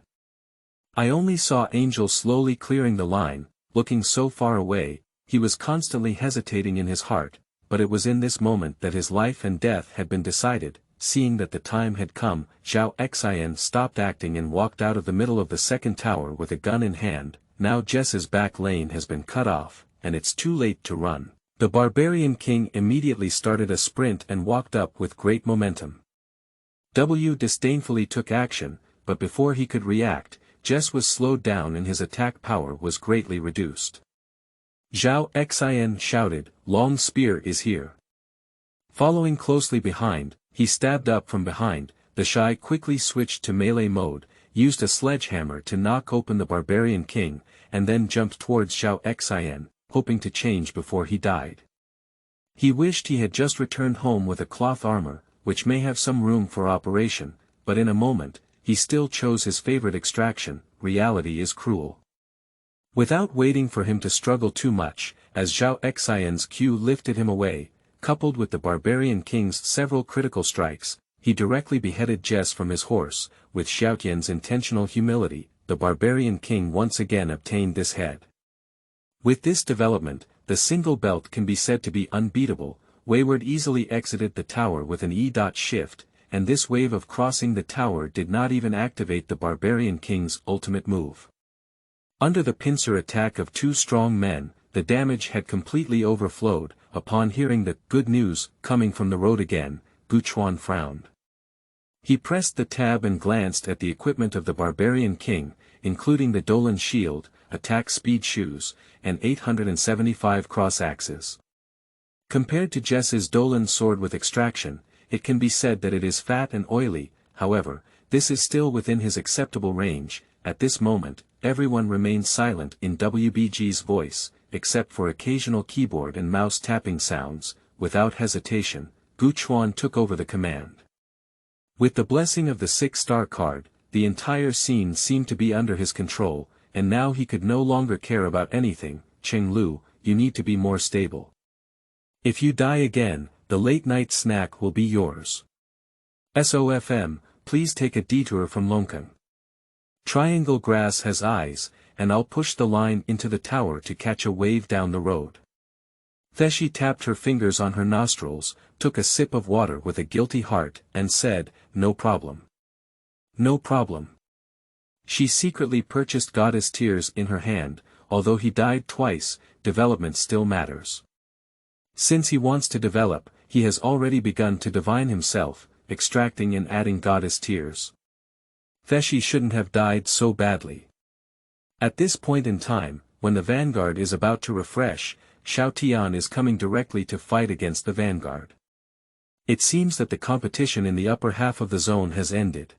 I only saw Angel slowly clearing the line, looking so far away. He was constantly hesitating in his heart, but it was in this moment that his life and death had been decided. Seeing that the time had come, Zhao Xian stopped acting and walked out of the middle of the second tower with a gun in hand. Now Jess's back lane has been cut off, and it's too late to run. The barbarian king immediately started a sprint and walked up with great momentum. W disdainfully took action, but before he could react, Jess was slowed down and his attack power was greatly reduced. Zhao Xian shouted, "Long spear is here." Following closely behind, he stabbed up from behind. The Shy quickly switched to melee mode, used a sledgehammer to knock open the barbarian king, and then jumped towards Zhao Xian, hoping to change before he died. He wished he had just returned home with a cloth armor, which may have some room for operation, but in a moment, he still chose his favorite extraction. Reality is cruel. Without waiting for him to struggle too much, as Zhao Xian's Q lifted him away, coupled with the barbarian king's several critical strikes, he directly beheaded Jess from his horse. With Xiaotian's intentional humility, the barbarian king once again obtained this head. With this development, the single belt can be said to be unbeatable. Wayward easily exited the tower with an E-shift, and this wave of crossing the tower did not even activate the barbarian king's ultimate move. Under the pincer attack of 2 strong men, the damage had completely overflowed. upon hearing the good news coming from the road again, Guan frowned. He pressed the tab and glanced at the equipment of the barbarian king, including the Dolan shield, attack speed shoes, and 875 cross axes. Compared to Jess's Dolan sword with extraction, it can be said that it is fat and oily. However, this is still within his acceptable range. At this moment, everyone remained silent in WBG's voice, except for occasional keyboard and mouse tapping sounds. Without hesitation, Guan took over the command. With the blessing of the 6-star card, the entire scene seemed to be under his control, and now he could no longer care about anything. Chenglu, you need to be more stable. If you die again, the late-night snack will be yours. SOFM, please take a detour from Longkang. Triangle grass has eyes, and I'll push the line into the tower to catch a wave down the road. THESHY tapped her fingers on her nostrils, took a sip of water with a guilty heart, and said, no problem. No problem. She secretly purchased Goddess Tears in her hand. Although he died twice, development still matters. Since he wants to develop, he has already begun to divine himself, extracting and adding Goddess Tears. THESHY shouldn't have died so badly. At this point in time, when the vanguard is about to refresh, Xiao Tian is coming directly to fight against the vanguard. It seems that the competition in the upper half of the zone has ended.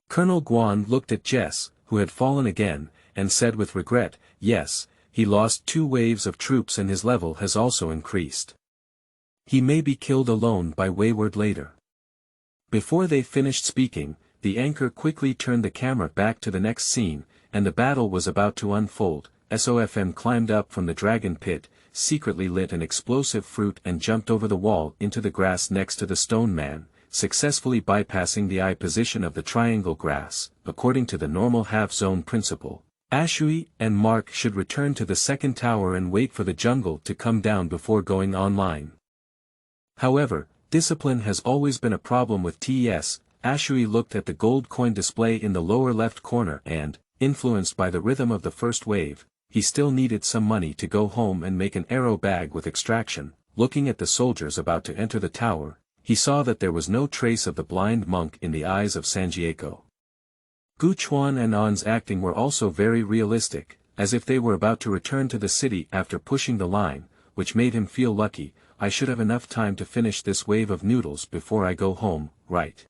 Colonel Guan looked at Jess, who had fallen again, and said with regret, yes, he lost 2 waves of troops and his level has also increased. He may be killed alone by Wayward later. Before they finished speaking, the anchor quickly turned the camera back to the next scene, and the battle was about to unfold. SOFM climbed up from the dragon pit, secretly lit an explosive fruit and jumped over the wall into the grass next to the stone man, successfully bypassing the eye position of the triangle grass. According to the normal half-zone principle, Ashui and Mark should return to the second tower and wait for the jungle to come down before going online. However, discipline has always been a problem with TES. Ashui looked at the gold coin display in the lower left corner and, influenced by the rhythm of the first wave, he still needed some money to go home and make an arrow bag with extraction. Looking at the soldiers about to enter the tower, he saw that there was no trace of the blind monk in the eyes of Sanjieko. Guan and An's acting were also very realistic, as if they were about to return to the city after pushing the line, which made him feel lucky. I should have enough time to finish this wave of noodles before I go home, right?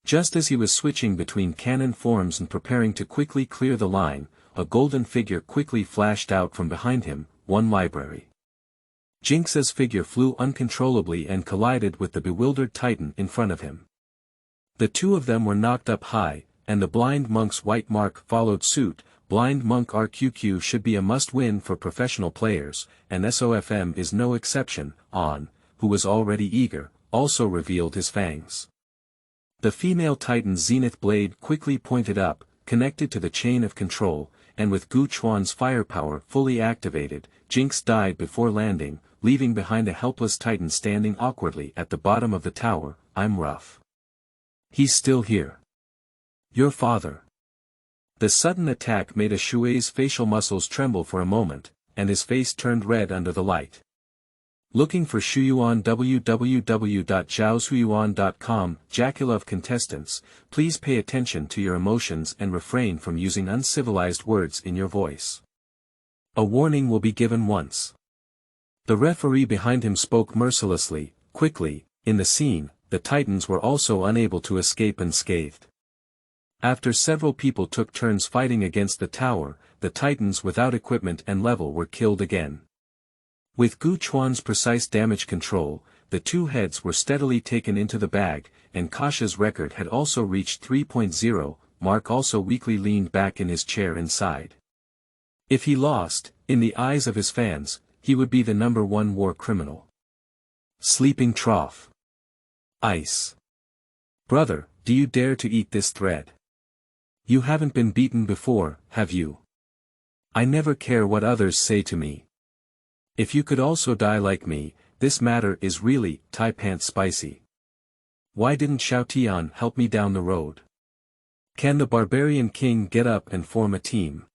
Just as he was switching between cannon forms and preparing to quickly clear the line, a golden figure quickly flashed out from behind him. One library. Jinx's figure flew uncontrollably and collided with the bewildered titan in front of him. The two of them were knocked up high, and the blind monk's white mark followed suit. Blind monk RQQ should be a must-win for professional players, and SOFM is no exception. An, who was already eager, also revealed his fangs. The female titan's zenith blade quickly pointed up, connected to the chain of control, and with Guan's firepower fully activated, Jinx died before landing, leaving behind a helpless titan standing awkwardly at the bottom of the tower. I'm rough. He's still here. Your father. The sudden attack made Shui's facial muscles tremble for a moment, and his face turned red under the light. Looking for Shuyuan www.zhaoshuyuan.com. Jaculov contestants, please pay attention to your emotions and refrain from using uncivilized words in your voice. A warning will be given once. The referee behind him spoke mercilessly, quickly. In the scene, the Titans were also unable to escape unscathed. After several people took turns fighting against the tower, the Titans without equipment and level were killed again. With Guan's precise damage control, the two heads were steadily taken into the bag, and Kasha's record had also reached 3.0. Mark also weakly leaned back in his chair inside. If he lost, in the eyes of his fans, he would be the #1 war criminal. Sleeping trough. Ice. Brother, do you dare to eat this thread? You haven't been beaten before, have you? I never care what others say to me. If you could also die like me, this matter is really, tie pants spicy. Why didn't Xiao Tian help me down the road? Can the barbarian king get up and form a team?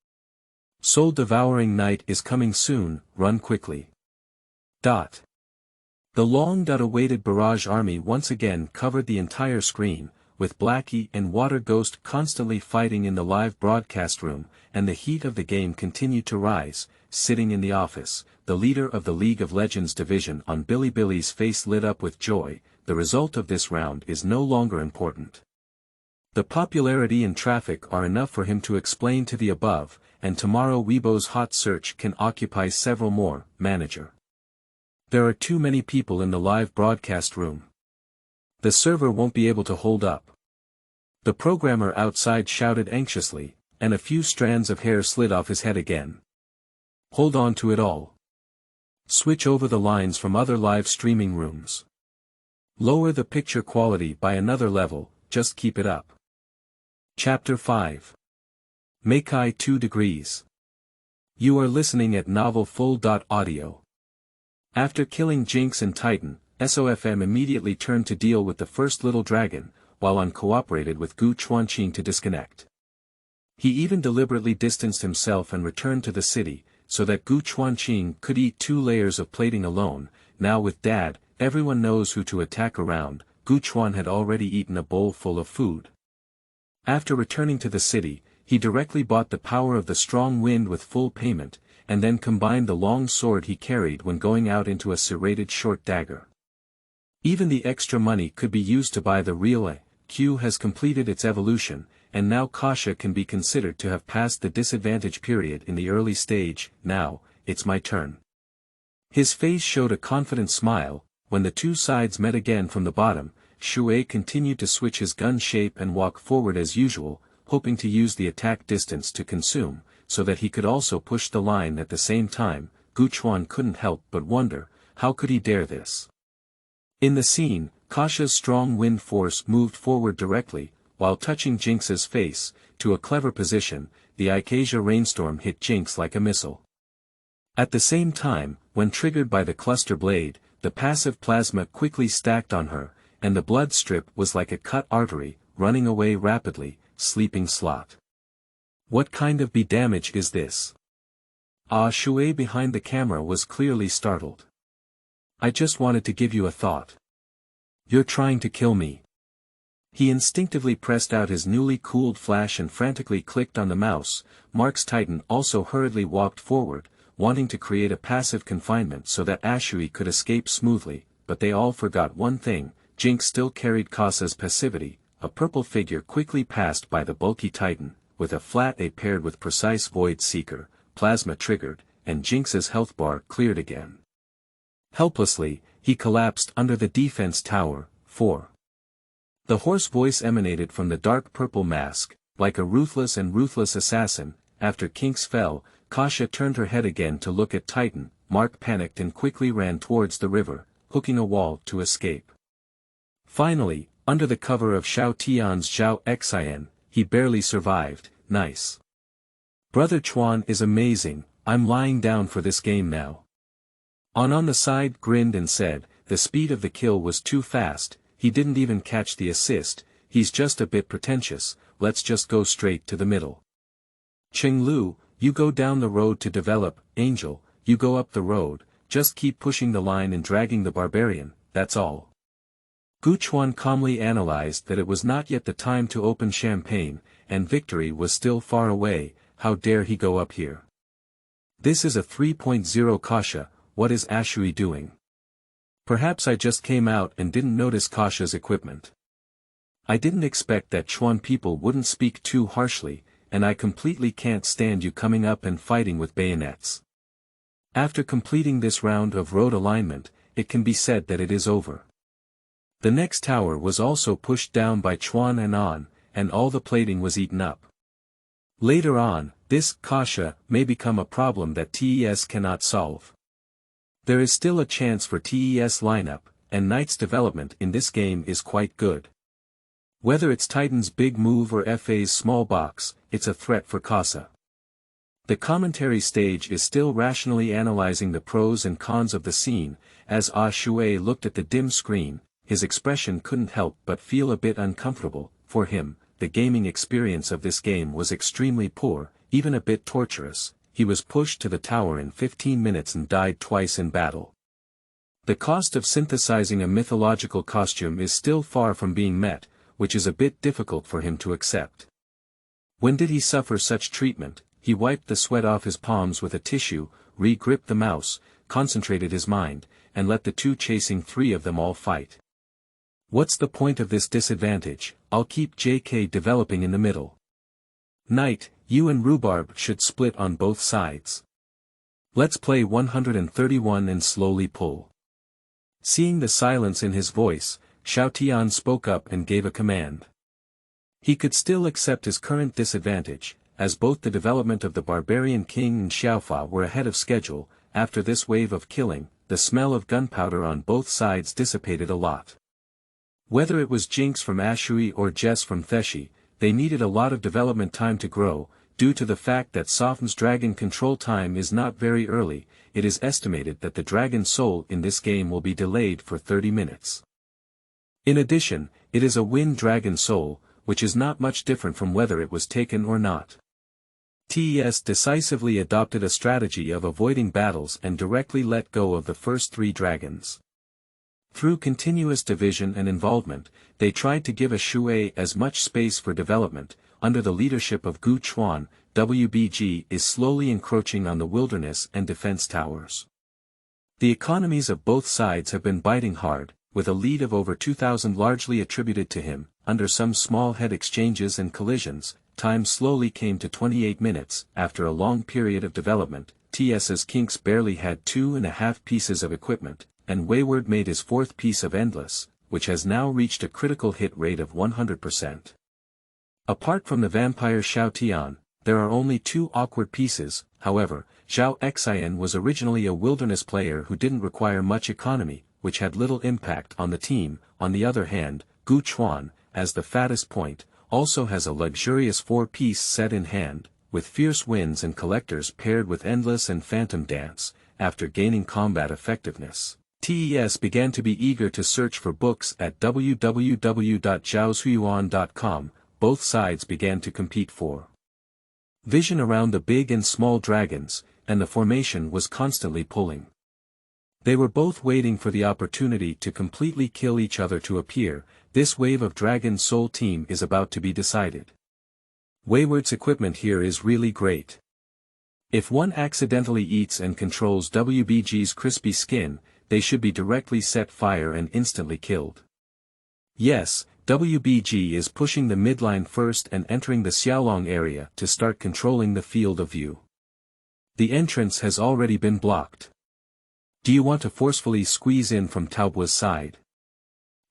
Soul devouring night is coming soon, run quickly. The long-awaited barrage army once again covered the entire screen, with Blackie and Water Ghost constantly fighting in the live broadcast room, and the heat of the game continued to rise. Sitting in the office, the leader of the League of Legends division on Billy's face lit up with joy. The result of this round is no longer important. The popularity and traffic are enough for him to explain to the above, and tomorrow Weibo's hot search can occupy several more. Manager. There are too many people in the live broadcast room. The server won't be able to hold up. The programmer outside shouted anxiously, and a few strands of hair slid off his head again. Hold on to it all. Switch over the lines from other live streaming rooms. Lower the picture quality by another level, just keep it up. Chapter 5. Meikai 2 degrees. You are listening at novelfull.audio. After killing Jinx and Titan, SOFM immediately turned to deal with the first little dragon, while uncooperated with Gu Chuanqing to disconnect. He even deliberately distanced himself and returned to the city, so that Gu Chuanqing could eat 2 layers of plating alone. Now with Dad, everyone knows who to attack around. Gu Chuan had already eaten a bowl full of food. After returning to the city, he directly bought the power of the strong wind with full payment, and then combined the long sword he carried when going out into a serrated short dagger. Even the extra money could be used to buy the real Q has completed its evolution, and now Kasha can be considered to have passed the disadvantage period in the early stage. Now, it's my turn. His face showed a confident smile. When the two sides met again from the bottom, Shui continued to switch his gun shape and walk forward as usual, hoping to use the attack distance to consume, so that he could also push the line at the same time. Gu Chuan couldn't help but wonder, how could he dare this? In the scene, Kasha's strong wind force moved forward directly, while touching Jinx's face, to a clever position. The Ikasia rainstorm hit Jinx like a missile. At the same time, when triggered by the cluster blade, the passive plasma quickly stacked on her, and the blood strip was like a cut artery, running away rapidly. Sleeping slot. What kind of damage is this? Shui behind the camera was clearly startled. I just wanted to give you a thought. You're trying to kill me. He instinctively pressed out his newly cooled flash and frantically clicked on the mouse. Mark's Titan also hurriedly walked forward, wanting to create a passive confinement so that Ashui could escape smoothly, but they all forgot one thing. Jinx still carried Kasha's passivity. A purple figure quickly passed by the bulky Titan, with a flat A paired with precise Void Seeker, plasma triggered, and Jinx's health bar cleared again. Helplessly, he collapsed under the defense tower. 4. The hoarse voice emanated from the dark purple mask, like a ruthless assassin. After Kinks fell, Kasha turned her head again to look at Titan. Mark panicked and quickly ran towards the river, hooking a wall to escape. Finally, under the cover of Xiao Tian's Zhao Xian, he barely survived. Nice. Brother Chuan is amazing. I'm lying down for this game now. On the side grinned and said, the speed of the kill was too fast. He didn't even catch the assist. He's just a bit pretentious. Let's just go straight to the middle. Cheng Lu, you go down the road to develop. Angel, you go up the road. Just keep pushing the line and dragging the barbarian. That's all. Gu Chuan calmly analyzed that it was not yet the time to open champagne, and victory was still far away. How dare he go up here? This is a 3.0 Kasha. What is Ashui doing? Perhaps I just came out and didn't notice Kasha's equipment. I didn't expect that Chuan people wouldn't speak too harshly, and I completely can't stand you coming up and fighting with bayonets. After completing this round of road alignment, it can be said that it is over. The next tower was also pushed down by Chuan and all the plating was eaten up. Later on, this Kasha may become a problem that TES cannot solve. There is still a chance for TES lineup, and Knight's development in this game is quite good. Whether it's Titan's big move or FA's small box, it's a threat for Kasha. The commentary stage is still rationally analyzing the pros and cons of the scene. As Shui looked at the dim screen, his expression couldn't help but feel a bit uncomfortable. For him, the gaming experience of this game was extremely poor, even a bit torturous. He was pushed to the tower in 15 minutes and died twice in battle. The cost of synthesizing a mythological costume is still far from being met, which is a bit difficult for him to accept. When did he suffer such treatment? He wiped the sweat off his palms with a tissue, re-gripped the mouse, concentrated his mind, and let the two chasing three of them all fight. What's the point of this disadvantage? I'll keep JK developing in the middle. Knight, you and Rhubarb should split on both sides. Let's play 131 and slowly pull. Seeing the silence in his voice, Xiao Tian spoke up and gave a command. He could still accept his current disadvantage, as both the development of the Barbarian King and Xiaofa were ahead of schedule. After this wave of killing, the smell of gunpowder on both sides dissipated a lot. Whether it was Jinx from Ashui or Jess from THESHY, they needed a lot of development time to grow. Due to the fact that Sopham's dragon control time is not very early, it is estimated that the dragon soul in this game will be delayed for 30 minutes. In addition, it is a wind dragon soul, which is not much different from whether it was taken or not. TES decisively adopted a strategy of avoiding battles and directly let go of the first three dragons. Through continuous division and involvement, they tried to give Ashui as much space for development. Under the leadership of Gu Chuan, WBG is slowly encroaching on the wilderness and defense towers. The economies of both sides have been biting hard, with a lead of over 2,000 largely attributed to him. Under some small head exchanges and collisions, time slowly came to 28 minutes. After a long period of development, TS's Kinks barely had 2.5 pieces of equipment, and Wayward made his fourth piece of Endless, which has now reached a critical hit rate of 100%. Apart from the vampire Xiao Tian, there are only two awkward pieces. However, Zhao Xian was originally a wilderness player who didn't require much economy, which had little impact on the team. On the other hand, Gu Chuan, as the fattest point, also has a luxurious 4-piece set in hand, with Fierce Winds and Collectors paired with Endless and Phantom Dance. After gaining combat effectiveness, TES began to be eager to search for books at www.zhaoshuyuan.com. Both sides began to compete for vision around the big and small dragons, and the formation was constantly pulling. They were both waiting for the opportunity to completely kill each other to appear. This wave of Dragon Soul team is about to be decided. Wayward's equipment here is really great. If one accidentally eats and controls WBG's crispy skin, they should be directly set fire and instantly killed. Yes, WBG is pushing the midline first and entering the Xiaolong area to start controlling the field of view. The entrance has already been blocked. Do you want to forcefully squeeze in from Taobua's side?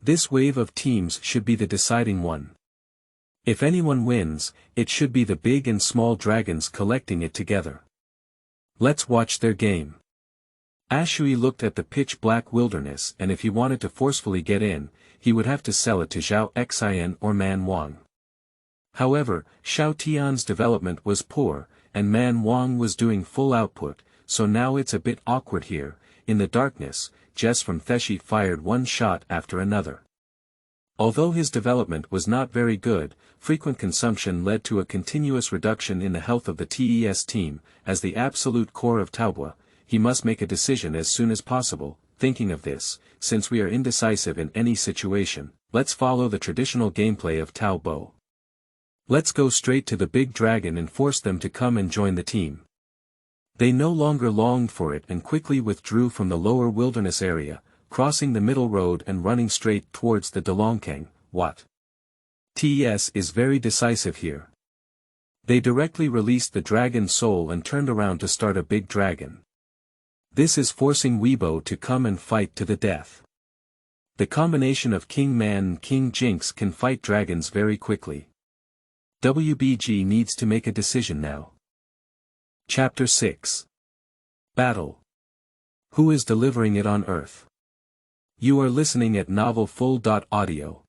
This wave of teams should be the deciding one. If anyone wins, it should be the big and small dragons collecting it together. Let's watch their game. Ashui looked at the pitch-black wilderness, and if he wanted to forcefully get in, he would have to sell it to Zhao Xian or Man Wang. However, Xiao Tian's development was poor, and Man Wang was doing full output, so now it's a bit awkward here. In the darkness, Jess from THESHY fired one shot after another. Although his development was not very good, frequent consumption led to a continuous reduction in the health of the TES team. As the absolute core of Taobua, he must make a decision as soon as possible. Thinking of this, since we are indecisive in any situation, let's follow the traditional gameplay of Taobo. Let's go straight to the big dragon and force them to come and join the team. They no longer longed for it and quickly withdrew from the lower wilderness area, crossing the middle road and running straight towards the Delongkang. What? TES is very decisive here. They directly released the dragon soul and turned around to start a big dragon. This is forcing Weibo to come and fight to the death. The combination of King Man and King Jinx can fight dragons very quickly. WBG needs to make a decision now. Chapter 6. Battle. Who is delivering it on Earth? You are listening at novelfull.audio.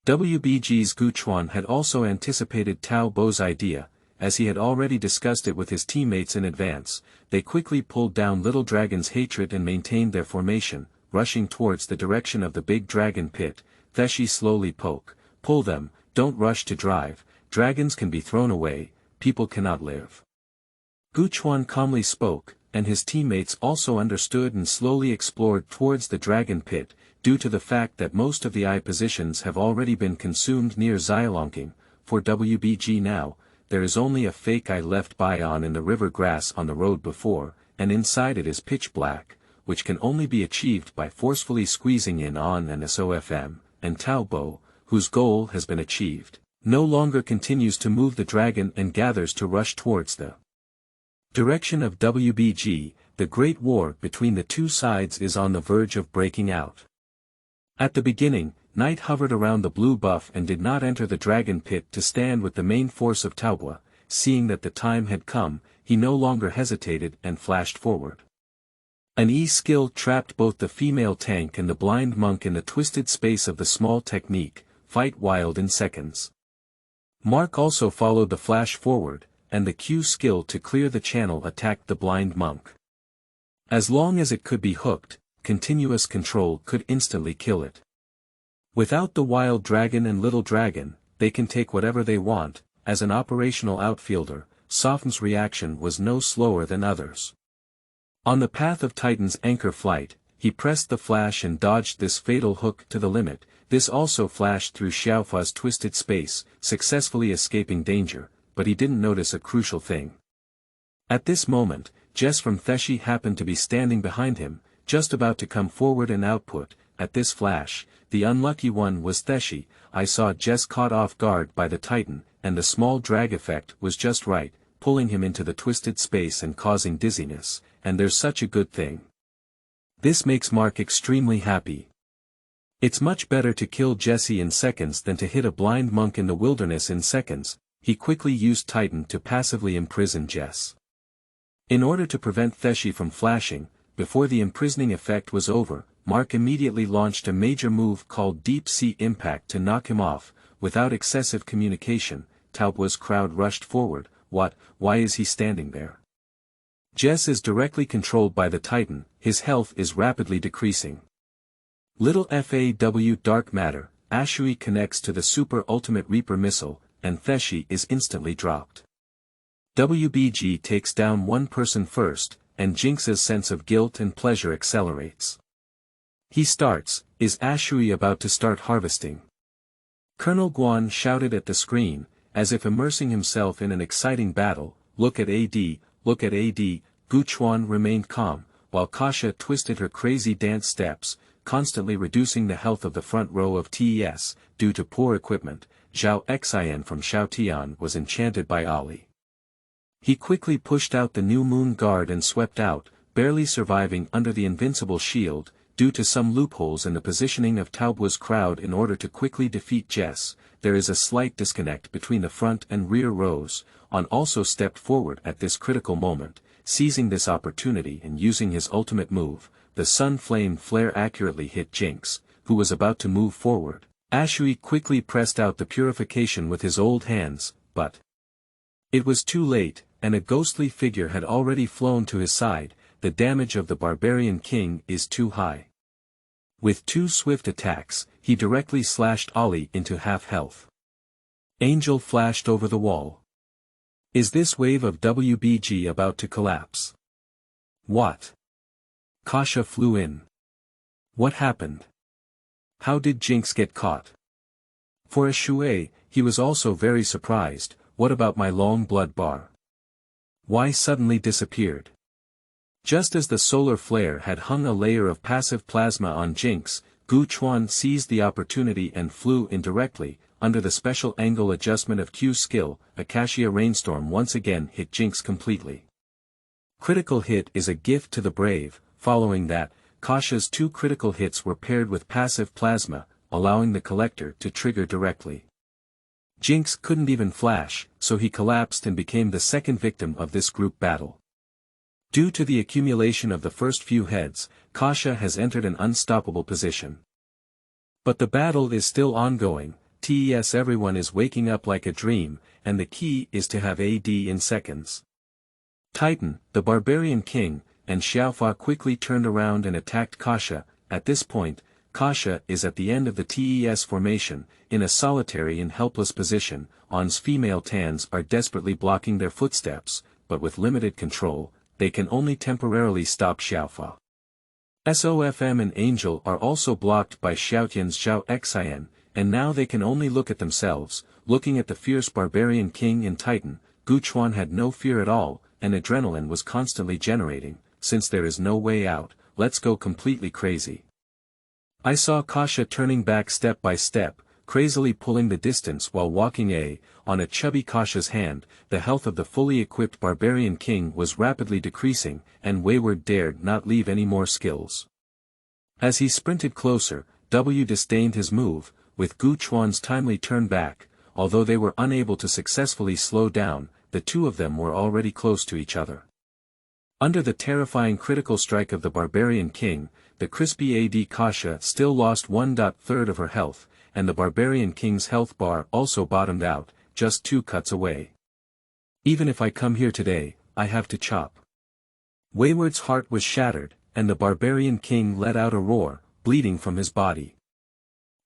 WBG's Gu Chuan had also anticipated Tao Bo's idea, as he had already discussed it with his teammates in advance. They quickly pulled down Little Dragon's hatred and maintained their formation, rushing towards the direction of the big dragon pit. THESHY slowly pull them, don't rush to drive, dragons can be thrown away, people cannot live. Gu Chuan calmly spoke, and his teammates also understood and slowly explored towards the dragon pit, due to the fact that most of the eye positions have already been consumed near Xyolonking. For WBG now, there is only a fake eye left by on in the river grass on the road before, and inside it is pitch black, which can only be achieved by forcefully squeezing in on and SOFM, and Taobo, whose goal has been achieved, no longer continues to move the dragon and gathers to rush towards the direction of WBG. The great war between the two sides is on the verge of breaking out. At the beginning, Knight hovered around the blue buff and did not enter the dragon pit to stand with the main force of Taobo. Seeing that the time had come, he no longer hesitated and flashed forward. An E skill trapped both the female tank and the blind monk in the twisted space of the small technique, fight wild in seconds. Mark also followed the flash forward, and the Q skill to clear the channel attacked the blind monk. As long as it could be hooked, continuous control could instantly kill it. Without the wild dragon and little dragon, they can take whatever they want. As an operational outfielder, Soften's reaction was no slower than others. On the path of Titan's anchor flight, he pressed the flash and dodged this fatal hook to the limit. This also flashed through Xiaofa's twisted space, successfully escaping danger, but he didn't notice a crucial thing. At this moment, Jess from THESHY happened to be standing behind him, just about to come forward and output. At this flash, the unlucky one was THESHY. I saw Jess caught off guard by the Titan, and the small drag effect was just right, pulling him into the twisted space and causing dizziness, and there's such a good thing. This makes Mark extremely happy. It's much better to kill Jesse in seconds than to hit a blind monk in the wilderness in seconds. He quickly used Titan to passively imprison Jess. In order to prevent THESHY from flashing, before the imprisoning effect was over, Mark immediately launched a major move called Deep Sea Impact to knock him off. Without excessive communication, Taobo's crowd rushed forward. Why is he standing there? Jess is directly controlled by the Titan, his health is rapidly decreasing. Little FAW Dark Matter, Ashui connects to the Super Ultimate Reaper missile, and THESHY is instantly dropped. WBG takes down one person first, and Jinx's sense of guilt and pleasure accelerates. He starts, is Ashui about to start harvesting? Colonel Guan shouted at the screen, as if immersing himself in an exciting battle, look at AD, look at AD. Guchuan remained calm, while Kasha twisted her crazy dance steps, constantly reducing the health of the front row of TES, due to poor equipment. Zhao Xian from Xiaotian was enchanted by Ali. He quickly pushed out the new moon guard and swept out, barely surviving under the invincible shield, due to some loopholes in the positioning of Taobo's crowd. In order to quickly defeat Jess, there is a slight disconnect between the front and rear rows. On also stepped forward at this critical moment, seizing this opportunity and using his ultimate move, the Sun Flame Flare accurately hit Jinx, who was about to move forward. Ashui quickly pressed out the purification with his old hands, but it was too late, and a ghostly figure had already flown to his side. The damage of the Barbarian King is too high. With two swift attacks, he directly slashed Ali into half health. Angel flashed over the wall. Is this wave of WBG about to collapse? What? Kasha flew in. What happened? How did Jinx get caught? For a Shui, he was also very surprised. What about my long blood bar? Why suddenly disappeared? Just as the solar flare had hung a layer of passive plasma on Jinx, Guchuan seized the opportunity and flew in directly. Under the special angle adjustment of Q skill, Acacia Rainstorm once again hit Jinx completely. Critical hit is a gift to the brave. Following that, Kasha's two critical hits were paired with passive plasma, allowing the collector to trigger directly. Jinx couldn't even flash, so he collapsed and became the second victim of this group battle. Due to the accumulation of the first few heads, Kasha has entered an unstoppable position. But the battle is still ongoing. TES everyone is waking up like a dream, and the key is to have AD in seconds. Titan, the Barbarian King, and Xiaofa quickly turned around and attacked Kasha. At this point, Kasha is at the end of the TES formation, in a solitary and helpless position. On's female Tans are desperately blocking their footsteps, but with limited control, they can only temporarily stop Xiaofa. SOFM and Angel are also blocked by Xiaotian's Zhao Xian, and now they can only look at themselves. Looking at the fierce barbarian king in Titan, Gu Chuan had no fear at all, and adrenaline was constantly generating. Since there is no way out, let's go completely crazy. I saw Kasha turning back step by step, crazily pulling the distance while walking on a chubby Kasha's hand. The health of the fully equipped barbarian king was rapidly decreasing, and Wayward dared not leave any more skills. As he sprinted closer, W disdained his move, with Gu Chuan's timely turn back. Although they were unable to successfully slow down, the two of them were already close to each other. Under the terrifying critical strike of the barbarian king, the crispy AD Kasha still lost 1/3 of her health, and the barbarian king's health bar also bottomed out, just 2 cuts away. Even if I come here today, I have to chop. Wayward's heart was shattered, and the barbarian king let out a roar, bleeding from his body.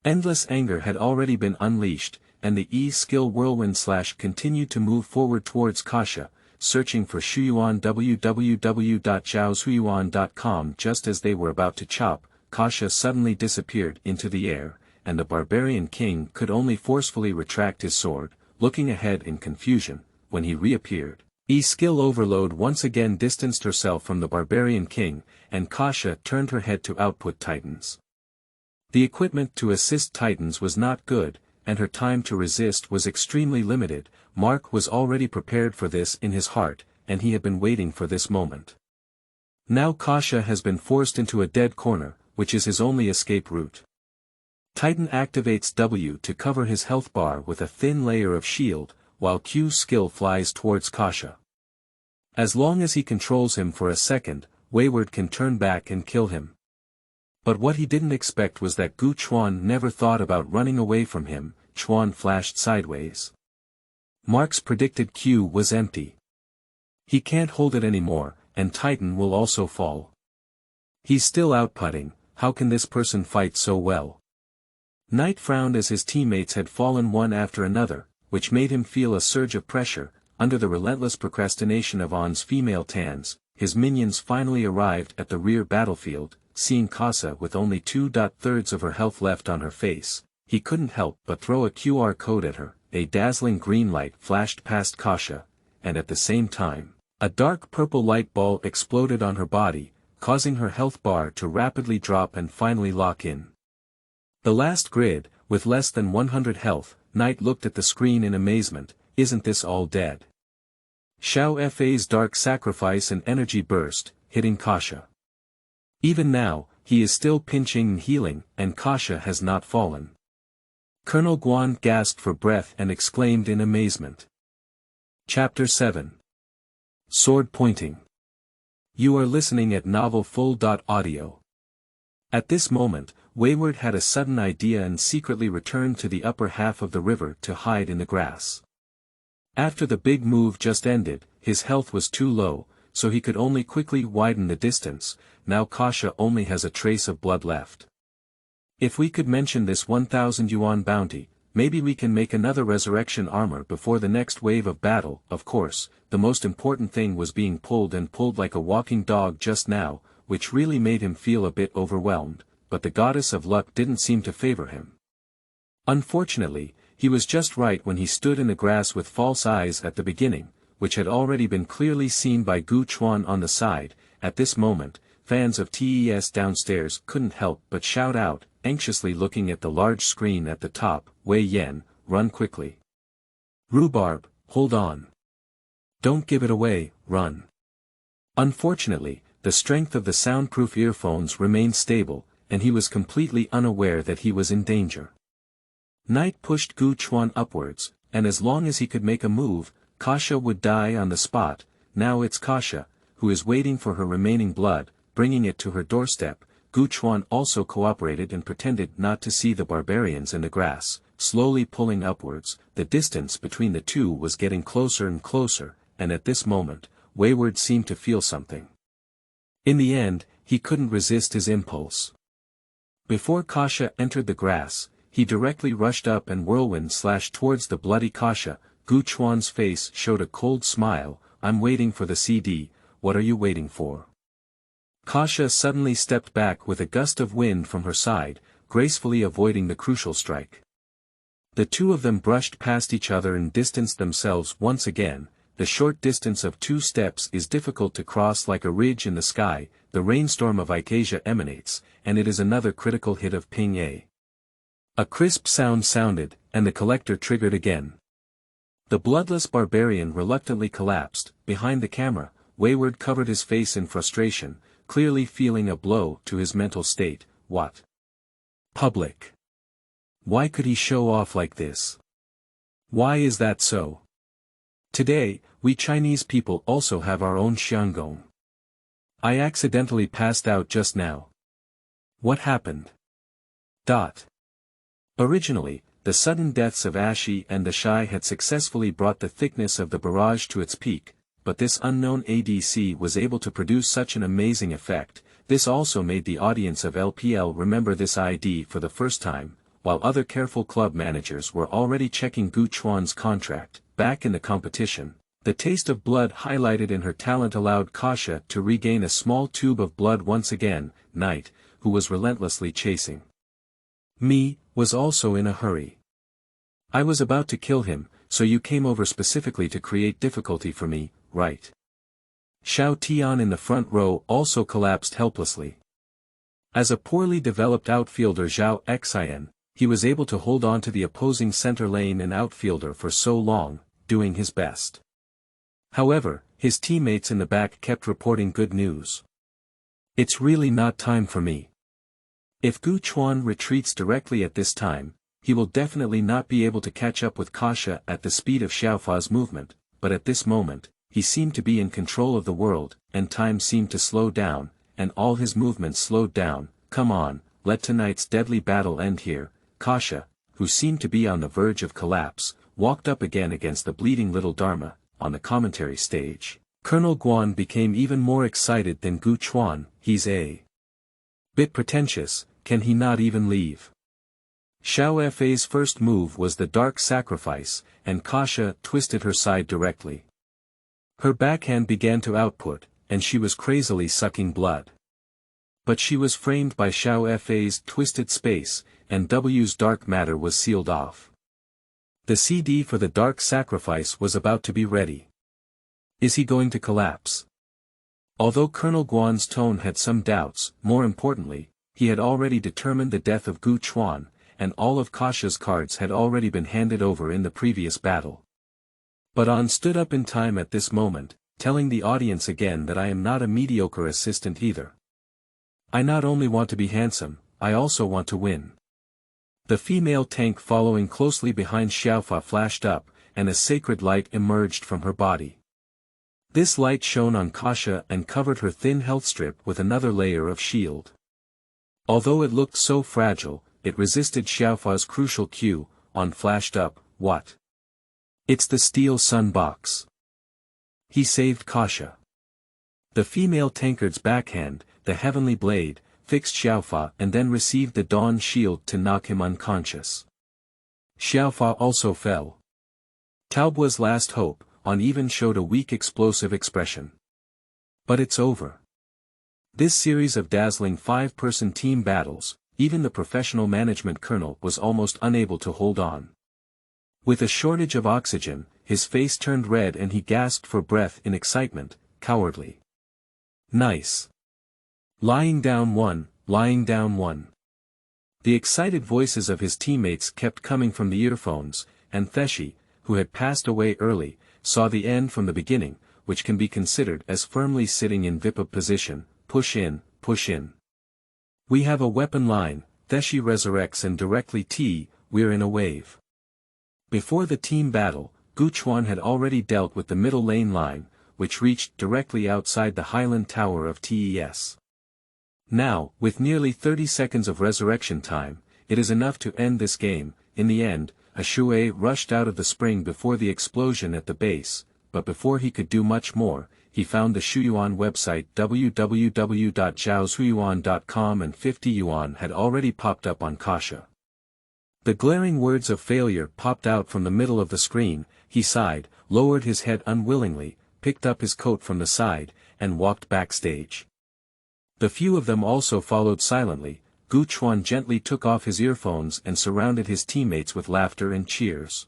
Endless anger had already been unleashed, and the E-skill whirlwind slash continued to move forward towards Kasha, searching for Shuyuan. www.zhaoshuyuan.com. Just as they were about to chop, Kasha suddenly disappeared into the air, and the barbarian king could only forcefully retract his sword, looking ahead in confusion. When he reappeared, E-skill overload once again distanced herself from the barbarian king, and Kasha turned her head to output titans. The equipment to assist titans was not good, and her time to resist was extremely limited. Mark was already prepared for this in his heart, and he had been waiting for this moment. Now Kasha has been forced into a dead corner, which is his only escape route. Titan activates W to cover his health bar with a thin layer of shield, while Q's skill flies towards Kasha. As long as he controls him for a second, Wayward can turn back and kill him. But what he didn't expect was that Gu Chuan never thought about running away from him. Chuan flashed sideways. Mark's predicted Q was empty. He can't hold it anymore, and Titan will also fall. He's still outputting. How can this person fight so well? Knight frowned as his teammates had fallen one after another, which made him feel a surge of pressure. Under the relentless procrastination of On's female Tans, his minions finally arrived at the rear battlefield. Seeing Kasha with only 2/3 of her health left on her face, he couldn't help but throw a QR code at her. A dazzling green light flashed past Kasha, and at the same time, a dark purple light ball exploded on her body, causing her health bar to rapidly drop and finally lock in. The last grid, with less than 100 health, Knight looked at the screen in amazement. Isn't this all dead? Xiao Fa's dark sacrifice and energy burst, hitting Kasha. Even now, he is still pinching and healing, and Kasha has not fallen. Colonel Guan gasped for breath and exclaimed in amazement. Chapter 7. Sword Pointing. You are listening at novelfull.audio. At this moment, Wayward had a sudden idea and secretly returned to the upper half of the river to hide in the grass. After the big move just ended, his health was too low, so he could only quickly widen the distance. Now Kasha only has a trace of blood left. If we could mention this 1,000 yuan bounty, maybe we can make another resurrection armor before the next wave of battle. Of course, the most important thing was being pulled like a walking dog just now, which really made him feel a bit overwhelmed, but the goddess of luck didn't seem to favor him. Unfortunately, he was just right when he stood in the grass with false eyes at the beginning, which had already been clearly seen by Gu Chuan on the side. At this moment, fans of TES downstairs couldn't help but shout out, anxiously looking at the large screen at the top. Wei Yan, run quickly. Rhubarb, hold on. Don't give it away, run. Unfortunately, the strength of the soundproof earphones remained stable, and he was completely unaware that he was in danger. Knight pushed Gu Chuan upwards, and as long as he could make a move, Kasha would die on the spot. Now it's Kasha, who is waiting for her remaining blood, bringing it to her doorstep. Gu Chuan also cooperated and pretended not to see the barbarians in the grass, slowly pulling upwards. The distance between the two was getting closer and closer, and at this moment, Wayward seemed to feel something. In the end, he couldn't resist his impulse. Before Kasha entered the grass, he directly rushed up and whirlwind slashed towards the bloody Kasha. Gu Chuan's face showed a cold smile. I'm waiting for the CD. what are you waiting for? Kasha suddenly stepped back with a gust of wind from her side, gracefully avoiding the crucial strike. The two of them brushed past each other and distanced themselves once again. The short distance of 2 steps is difficult to cross like a ridge in the sky. The rainstorm of Ikasia emanates, and it is another critical hit of ping A. A crisp sound sounded, and the collector triggered again. The bloodless barbarian reluctantly collapsed. Behind the camera, Wayward covered his face in frustration, clearly feeling a blow to his mental state. What? Public. Why could he show off like this? Why is that so? Today, we Chinese people also have our own Xianggong. I accidentally passed out just now. What happened? Originally, the sudden deaths of Ashi and THESHY had successfully brought the thickness of the barrage to its peak, but this unknown ADC was able to produce such an amazing effect. This also made the audience of LPL remember this ID for the first time, while other careful club managers were already checking Gu Chuan's contract. Back in the competition, the taste of blood highlighted in her talent allowed Kasha to regain a small tube of blood once again. Knight, who was relentlessly chasing me, was also in a hurry. I was about to kill him, so you came over specifically to create difficulty for me, right? Xiao Tian in the front row also collapsed helplessly. As a poorly developed outfielder Zhao Xian, he was able to hold on to the opposing center lane and outfielder for so long, doing his best. However, his teammates in the back kept reporting good news. It's really not time for me. If Gu Chuan retreats directly at this time, he will definitely not be able to catch up with Kasha at the speed of Xiaofa's movement, but at this moment, he seemed to be in control of the world, and time seemed to slow down, and all his movements slowed down. Come on, let tonight's deadly battle end here. Kasha, who seemed to be on the verge of collapse, walked up again against the bleeding little Dharma. On the commentary stage, Colonel Guan became even more excited than Gu Chuan. He's a bit pretentious, can he not even leave? Xiao Fa's first move was the dark sacrifice, and Kasha twisted her side directly. Her backhand began to output, and she was crazily sucking blood. But she was framed by Xiao Fa's twisted space, and W's dark matter was sealed off. The CD for the dark sacrifice was about to be ready. Is he going to collapse? Although Colonel Guan's tone had some doubts, more importantly, he had already determined the death of Gu Chuan, and all of Kasha's cards had already been handed over in the previous battle. But An stood up in time at this moment, telling the audience again that I am not a mediocre assistant either. I not only want to be handsome, I also want to win. The female tank following closely behind Xiaofa flashed up, and a sacred light emerged from her body. This light shone on Kasha and covered her thin health strip with another layer of shield. Although it looked so fragile, it resisted Xiaofa's crucial cue. On flashed up. What? It's the steel sun box. He saved Kasha. The female tankard's backhand, the heavenly blade, fixed Xiaofa and then received the dawn shield to knock him unconscious. Xiaofa also fell. Taobua's last hope, An even showed a weak explosive expression. But it's over. This series of dazzling 5-person team battles, even the professional management colonel was almost unable to hold on. With a shortage of oxygen, his face turned red and he gasped for breath in excitement. Cowardly. Nice. Lying down one, lying down one. The excited voices of his teammates kept coming from the earphones, and THESHY, who had passed away early, saw the end from the beginning, which can be considered as firmly sitting in VIPA position. Push in, push in. We have a weapon line. THESHY resurrects and directly we're in a wave. Before the team battle, Gu Chuan had already dealt with the middle lane line, which reached directly outside the Highland Tower of TES. Now, with nearly 30 seconds of resurrection time, it is enough to end this game. In the end, a Shui rushed out of the spring before the explosion at the base, but before he could do much more, he found the Shuyuan website www.zhaoshuyuan.com and 50 yuan had already popped up on Kasha. The glaring words of failure popped out from the middle of the screen. He sighed, lowered his head unwillingly, picked up his coat from the side, and walked backstage. The few of them also followed silently. Guan gently took off his earphones and surrounded his teammates with laughter and cheers.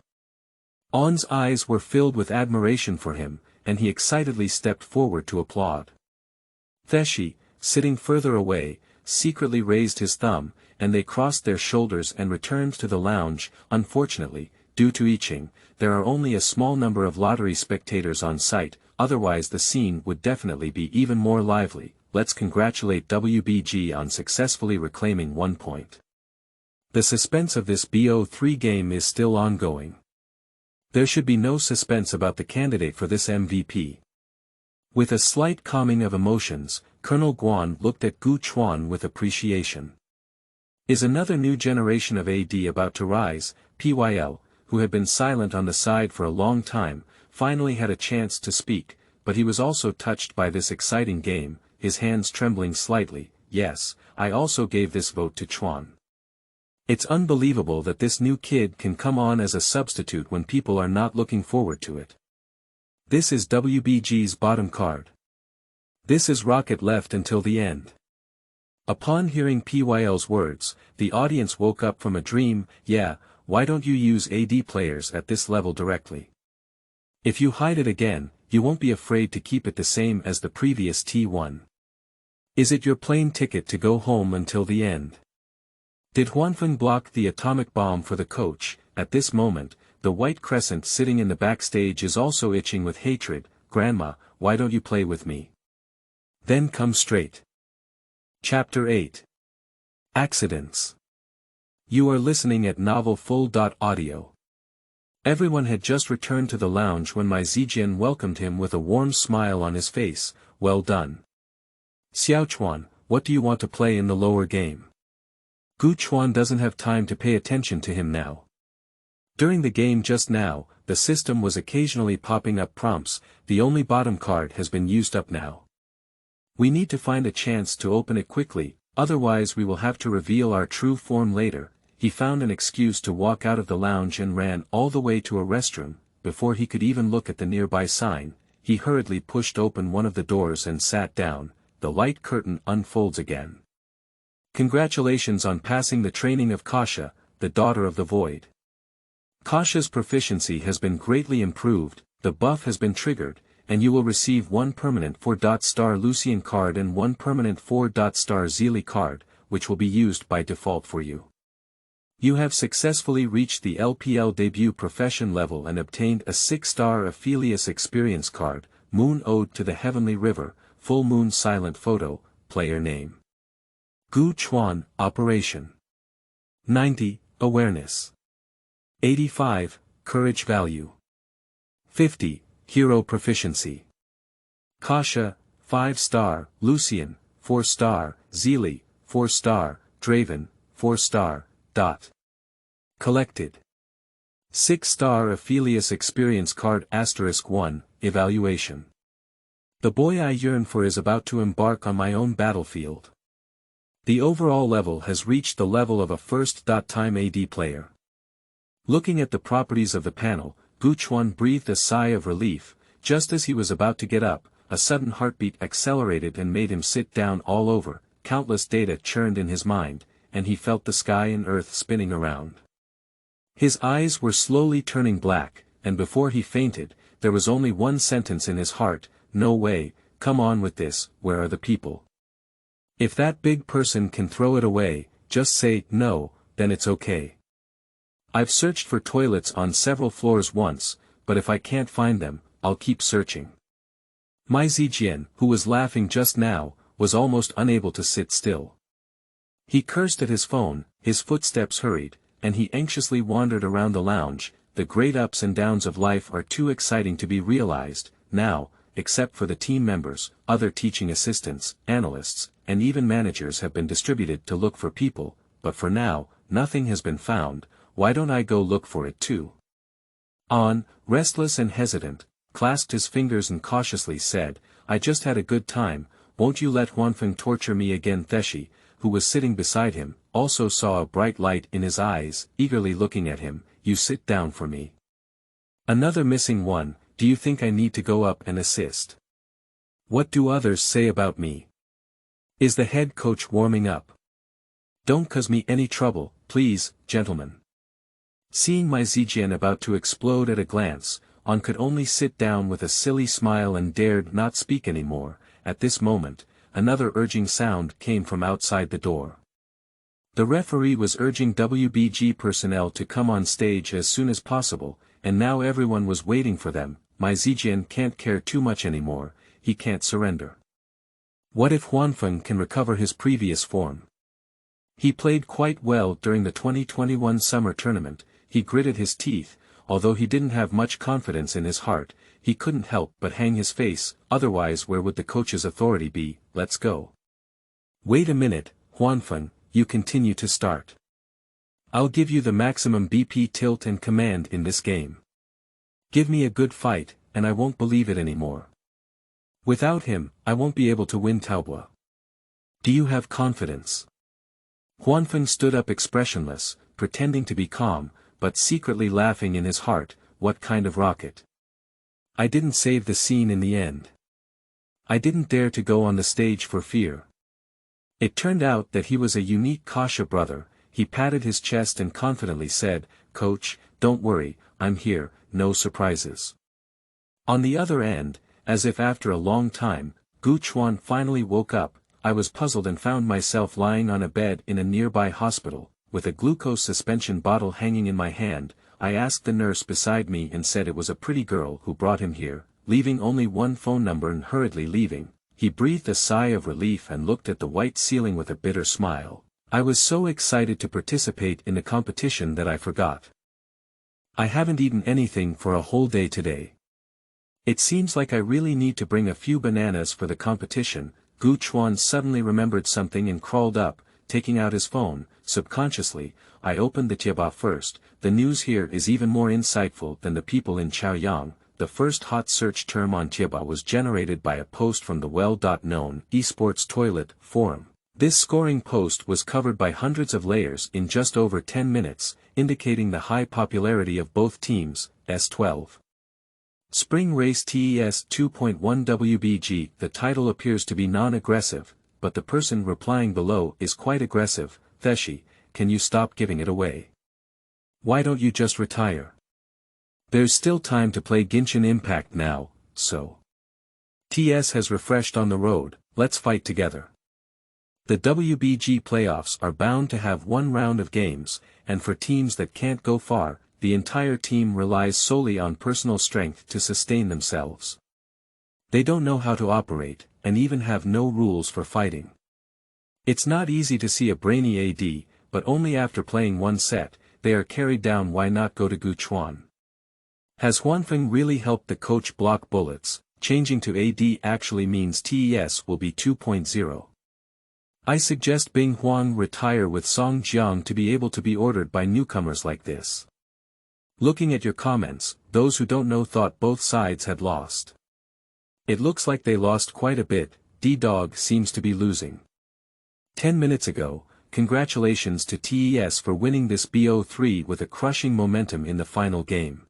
On's eyes were filled with admiration for him, and he excitedly stepped forward to applaud. THESHY, sitting further away, secretly raised his thumb, and they crossed their shoulders and returned to the lounge. Unfortunately, due to I Ching, there are only a small number of lottery spectators on site, otherwise the scene would definitely be even more lively. Let's congratulate WBG on successfully reclaiming 1 point. The suspense of this BO3 game is still ongoing. There should be no suspense about the candidate for this MVP. With a slight calming of emotions, Colonel Guan looked at Guan with appreciation. Is another new generation of AD about to rise? PYL, who had been silent on the side for a long time, finally had a chance to speak, but he was also touched by this exciting game, his hands trembling slightly. Yes, I also gave this vote to Chuan. It's unbelievable that this new kid can come on as a substitute when people are not looking forward to it. This is WBG's bottom card. This is Rocket left until the end. Upon hearing PYL's words, the audience woke up from a dream. Yeah, why don't you use AD players at this level directly? If you hide it again, you won't be afraid to keep it the same as the previous T1. Is it your plane ticket to go home until the end? Did Huanfeng block the atomic bomb for the coach? At this moment, the White Crescent sitting in the backstage is also itching with hatred. Grandma, why don't you play with me? Then come straight. Chapter 8. Accidents. You are listening at novelfull.audio. Everyone had just returned to the lounge when my Zijian welcomed him with a warm smile on his face. Well done. Xiaochuan, what do you want to play in the lower game? Guan doesn't have time to pay attention to him now. During the game just now, the system was occasionally popping up prompts. The only bottom card has been used up now. We need to find a chance to open it quickly, otherwise we will have to reveal our true form later. He found an excuse to walk out of the lounge and ran all the way to a restroom. Before he could even look at the nearby sign, he hurriedly pushed open one of the doors and sat down. The light curtain unfolds again. Congratulations on passing the training of Kasha, the daughter of the void. Kasha's proficiency has been greatly improved, the buff has been triggered, and you will receive 1 permanent 4-star Lucian card and 1 permanent 4-star Zili card, which will be used by default for you. You have successfully reached the LPL debut profession level and obtained a 6-star Aphelios experience card, Moon Ode to the Heavenly River, Full Moon Silent Photo, Player Name. Guan, Operation. 90, Awareness. 85, Courage Value. 50, Hero Proficiency. Kasha, 5-star, Lucian, 4-star, Zili, 4-star, Draven, 4-star, Dot. Collected. 6-star Aphelios experience card *1, Evaluation. The boy I yearn for is about to embark on my own battlefield. The overall level has reached the level of a first-time AD player. Looking at the properties of the panel, Guan breathed a sigh of relief. Just as he was about to get up, a sudden heartbeat accelerated and made him sit down all over. Countless data churned in his mind, and he felt the sky and earth spinning around. His eyes were slowly turning black, and before he fainted, there was only one sentence in his heart: no way, come on with this, where are the people? If that big person can throw it away, just say, no, then it's okay. I've searched for toilets on several floors once, but if I can't find them, I'll keep searching. My Zijian, who was laughing just now, was almost unable to sit still. He cursed at his phone, his footsteps hurried, and he anxiously wandered around the lounge. The great ups and downs of life are too exciting to be realized, now, except for the team members, other teaching assistants, analysts, and even managers have been distributed to look for people, but for now, nothing has been found. Why don't I go look for it too? On, restless and hesitant, clasped his fingers and cautiously said, I just had a good time, won't you let Huanfeng torture me again? THESHY, who was sitting beside him, also saw a bright light in his eyes, eagerly looking at him. You sit down for me. Another missing one, do you think I need to go up and assist? What do others say about me? Is the head coach warming up? Don't cause me any trouble, please, gentlemen. Seeing my Zijian about to explode at a glance, On could only sit down with a silly smile and dared not speak anymore. At this moment, another urging sound came from outside the door. The referee was urging WBG personnel to come on stage as soon as possible, and now everyone was waiting for them. My Zijian can't care too much anymore, he can't surrender. What if Huanfeng can recover his previous form? He played quite well during the 2021 summer tournament. He gritted his teeth, although he didn't have much confidence in his heart. He couldn't help but hang his face, otherwise where would the coach's authority be? Let's go. Wait a minute, Huanfeng, you continue to start. I'll give you the maximum BP tilt and command in this game. Give me a good fight, and I won't believe it anymore. Without him, I won't be able to win Taobao. Do you have confidence? Huanfeng stood up expressionless, pretending to be calm, but secretly laughing in his heart. What kind of rocket? I didn't save the scene in the end. I didn't dare to go on the stage for fear. It turned out that he was a unique Kasha brother. He patted his chest and confidently said, "Coach, don't worry, I'm here, no surprises." On the other end, as if after a long time, Gu Chuan finally woke up. I was puzzled and found myself lying on a bed in a nearby hospital, with a glucose suspension bottle hanging in my hand. I asked the nurse beside me and said it was a pretty girl who brought him here, leaving only one phone number and hurriedly leaving. He breathed a sigh of relief and looked at the white ceiling with a bitter smile. I was so excited to participate in the competition that I forgot. I haven't eaten anything for a whole day today. It seems like I really need to bring a few bananas for the competition. Gu Chuan suddenly remembered something and crawled up, taking out his phone. Subconsciously, I opened the Tieba first. The news here is even more insightful than the people in Chaoyang. The first hot search term on Tieba was generated by a post from the well-known esports toilet forum. This scoring post was covered by hundreds of layers in just over 10 minutes, indicating the high popularity of both teams. S12. Spring Race TES 2.1 WBG. The title appears to be non-aggressive, but the person replying below is quite aggressive. THESHY, can you stop giving it away? Why don't you just retire? There's still time to play Genshin Impact now, so. TS has refreshed on the road, let's fight together. The WBG playoffs are bound to have one round of games, and for teams that can't go far, the entire team relies solely on personal strength to sustain themselves. They don't know how to operate, and even have no rules for fighting. It's not easy to see a brainy AD, but only after playing one set, they are carried down. Why not go to Gu Chuan? Has Huanfeng really helped the coach block bullets? Changing to AD actually means TES will be 2.0. I suggest Bing Huang retire with Song Jiang to be able to be ordered by newcomers like this. Looking at your comments, those who don't know thought both sides had lost. It looks like they lost quite a bit. D-Dog seems to be losing. 10 minutes ago, congratulations to TES for winning this BO3 with a crushing momentum in the final game.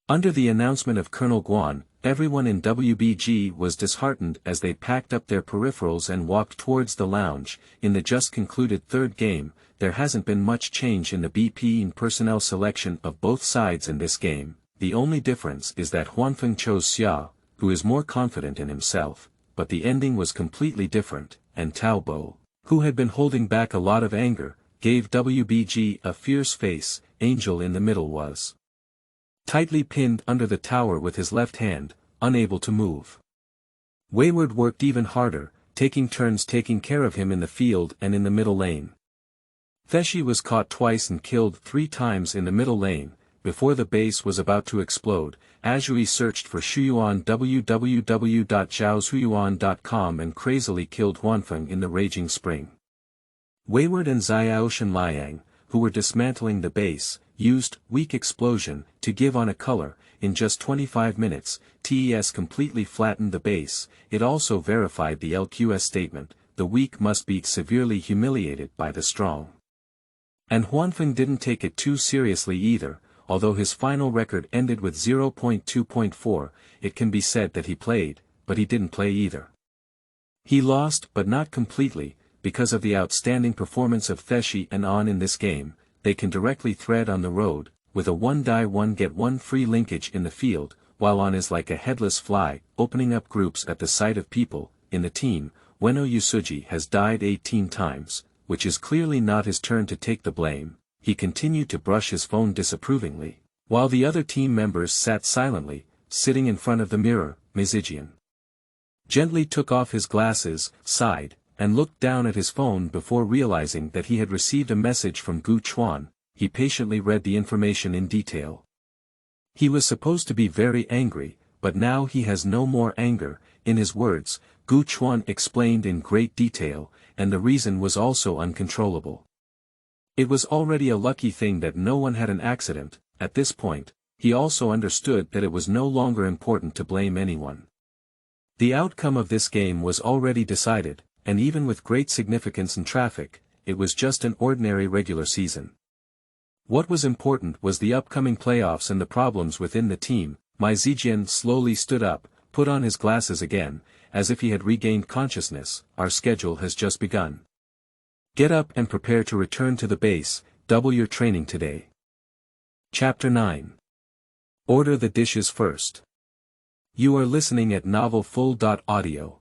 Under the announcement of Colonel Guan, everyone in WBG was disheartened as they packed up their peripherals and walked towards the lounge. In the just concluded third game, there hasn't been much change in the BP and personnel selection of both sides in this game. The only difference is that Huanfeng chose Xia, who is more confident in himself, but the ending was completely different, and Taobao, who had been holding back a lot of anger, gave WBG a fierce face. Angel in the middle was tightly pinned under the tower with his left hand, unable to move. Wayward worked even harder, taking turns taking care of him in the field and in the middle lane. THESHY was caught twice and killed 3 times in the middle lane. Before the base was about to explode, Azui searched for Shuyuan www.zhaoshuyuan.com and crazily killed Huanfeng in the Raging Spring. Wayward and Xiaoshan Liang, who were dismantling the base, used Weak Explosion to give on a color. In just 25 minutes, TES completely flattened the base. It also verified the LQS statement, the weak must be severely humiliated by the strong. And Huanfeng didn't take it too seriously either. Although his final record ended with 0.2.4, it can be said that he played, but he didn't play either. He lost but not completely, because of the outstanding performance of THESHY and On in this game. They can directly thread on the road, with a 1-die-1-get-1 free linkage in the field, while On is like a headless fly, opening up groups at the sight of people. In the team, Ueno Yusuji has died 18 times, which is clearly not his turn to take the blame. He continued to brush his phone disapprovingly, while the other team members sat silently, sitting in front of the mirror. Meizijian gently took off his glasses, sighed, and looked down at his phone before realizing that he had received a message from Gu Chuan. He patiently read the information in detail. He was supposed to be very angry, but now he has no more anger. In his words, Gu Chuan explained in great detail, and the reason was also uncontrollable. It was already a lucky thing that no one had an accident. At this point, he also understood that it was no longer important to blame anyone. The outcome of this game was already decided, and even with great significance in traffic, it was just an ordinary regular season. What was important was the upcoming playoffs and the problems within the team. Meizijian slowly stood up, put on his glasses again, as if he had regained consciousness. Our schedule has just begun. Get up and prepare to return to the base, double your training today. Chapter 9. Order the dishes first. You are listening at Novel Full.audio.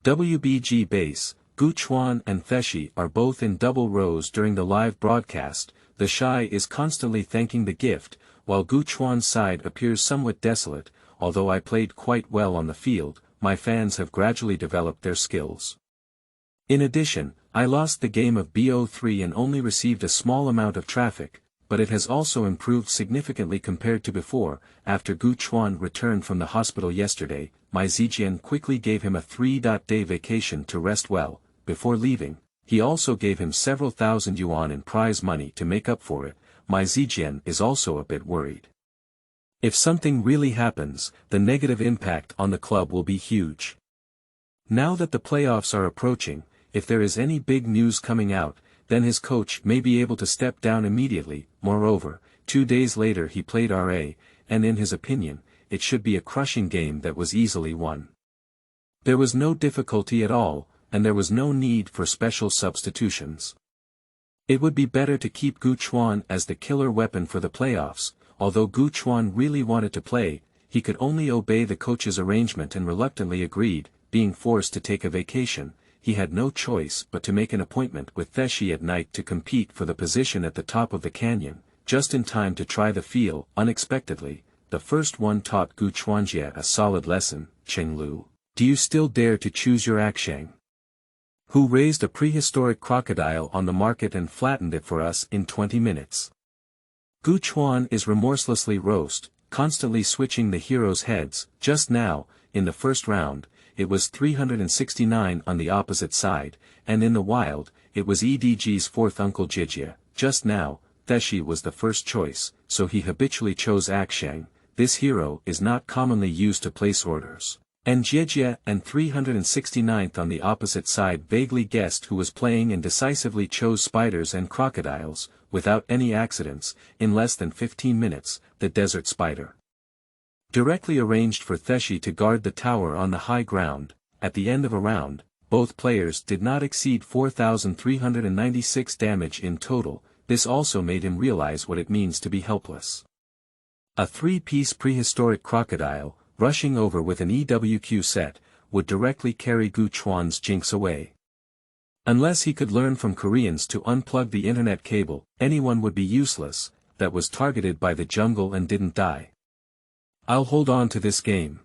WBG base, Gu Chuan and THESHY are both in double rows during the live broadcast. THESHY is constantly thanking the gift, while Gu Chuan's side appears somewhat desolate. Although I played quite well on the field, my fans have gradually developed their skills. In addition, I lost the game of BO3 and only received a small amount of traffic, but it has also improved significantly compared to before. After Gu Chuan returned from the hospital yesterday, Meizijian quickly gave him a 3-day vacation to rest well. Before leaving, he also gave him several thousand yuan in prize money to make up for it. Meizijian is also a bit worried. If something really happens, the negative impact on the club will be huge. Now that the playoffs are approaching, if there is any big news coming out, then his coach may be able to step down immediately. Moreover, 2 days later he played RA, and in his opinion, it should be a crushing game that was easily won. There was no difficulty at all, and there was no need for special substitutions. It would be better to keep Gu Chuan as the killer weapon for the playoffs. Although Gu Chuan really wanted to play, he could only obey the coach's arrangement and reluctantly agreed. Being forced to take a vacation, he had no choice but to make an appointment with THESHY at night to compete for the position at the top of the canyon, just in time to try the feel. Unexpectedly, the first one taught Gu Chuanjie a solid lesson. Chenglu, do you still dare to choose your Akshang? Who raised a prehistoric crocodile on the market and flattened it for us in 20 minutes. Gu Chuan is remorselessly roast, constantly switching the heroes' heads. Just now, in the first round, it was 369 on the opposite side, and in the wild, it was EDG's fourth uncle Jijia. Just now, THESHY was the first choice, so he habitually chose Akshang. This hero is not commonly used to place orders. And Jijia and 369th on the opposite side vaguely guessed who was playing and decisively chose spiders and crocodiles, without any accidents. In less than 15 minutes, the desert spider directly arranged for THESHY to guard the tower on the high ground. At the end of a round, both players did not exceed 4,396 damage in total. This also made him realize what it means to be helpless. A 3-piece prehistoric crocodile, rushing over with an EWQ set, would directly carry Gu Chuan's jinx away. Unless he could learn from Koreans to unplug the internet cable, anyone would be useless. That was targeted by the jungle and didn't die. I'll hold on to this game.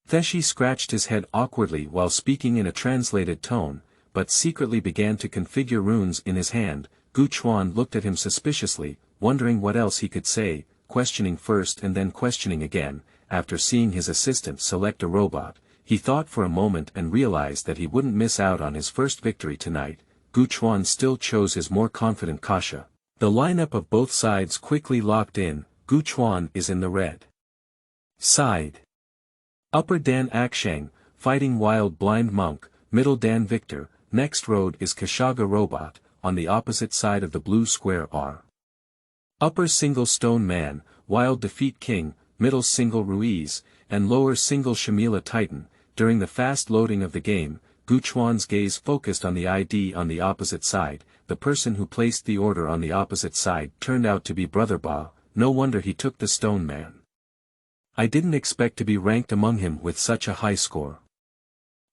THESHY scratched his head awkwardly while speaking in a translated tone, but secretly began to configure runes in his hand. Gu Chuan looked at him suspiciously, wondering what else he could say, questioning first and then questioning again. After seeing his assistant select a robot, he thought for a moment and realized that he wouldn't miss out on his first victory tonight. Gu Chuan still chose his more confident Kasha. The lineup of both sides quickly locked in. Gu Chuan is in the red side. Upper Dan Akshang, fighting wild blind monk. Middle Dan Victor. Next road is Kashaga robot, on the opposite side of the blue square R. Upper single stone man, wild defeat king. middle single Ruiz, and lower single Shamila Titan. During the fast loading of the game, Guchuan's gaze focused on the ID on the opposite side. The person who placed the order on the opposite side turned out to be Brother Ba. No wonder he took the stone man. I didn't expect to be ranked among him with such a high score.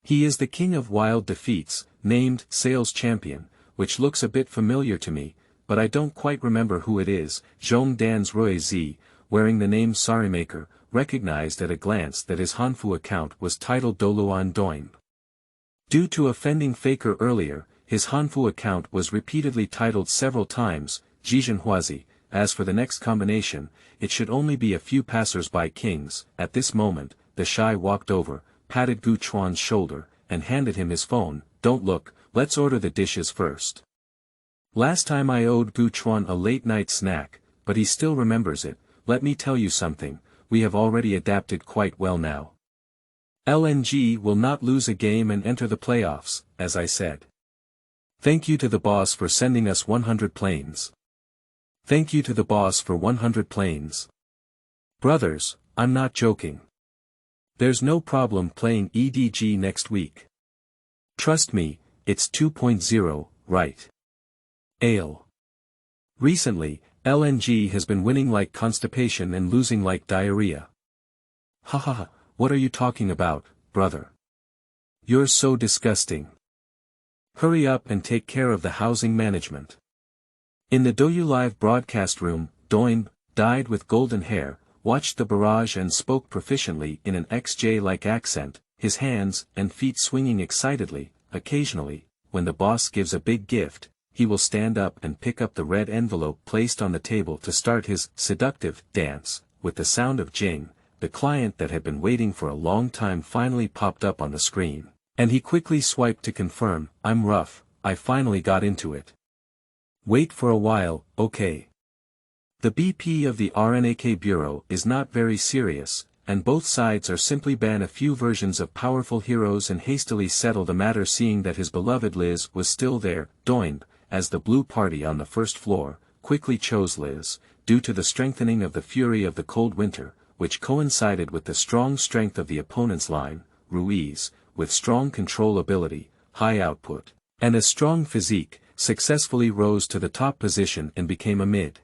He is the king of wild defeats, named Sales Champion, which looks a bit familiar to me, but I don't quite remember who it is. Zhong Dan's Rui Z, wearing the name Sarimaker, recognized at a glance that his Hanfu account was titled Doluan Doin. Due to offending Faker earlier, his Hanfu account was repeatedly titled several times, Jizhen Huazi. As for the next combination, it should only be a few passers-by kings. At this moment, the Shy walked over, patted Gu Chuan's shoulder, and handed him his phone. Don't look, let's order the dishes first. Last time I owed Gu Chuan a late-night snack, but he still remembers it. Let me tell you something, we have already adapted quite well now. LNG will not lose a game and enter the playoffs, as I said. Thank you to the boss for sending us 100 planes. Thank you to the boss for 100 planes. Brothers, I'm not joking. There's no problem playing EDG next week. Trust me, it's 2.0, right? Ale. Recently, LNG has been winning like constipation and losing like diarrhea. Haha, what are you talking about, brother? You're so disgusting. Hurry up and take care of the housing management. In the Douyu Live broadcast room, Doin, dyed with golden hair, watched the barrage and spoke proficiently in an XJ-like accent, his hands and feet swinging excitedly. Occasionally, when the boss gives a big gift, he will stand up and pick up the red envelope placed on the table to start his seductive dance. With the sound of Jing, the client that had been waiting for a long time finally popped up on the screen, and he quickly swiped to confirm, I'm rough, I finally got into it. Wait for a while, okay. The BP of the RNAK Bureau is not very serious, and both sides are simply ban a few versions of powerful heroes and hastily settle the matter seeing that his beloved Liz was still there. Doin, as the blue party on the first floor, quickly chose Liz, due to the strengthening of the fury of the cold winter, which coincided with the strong strength of the opponent's line. Ruiz, with strong control ability, high output, and a strong physique, successfully rose to the top position and became a mid.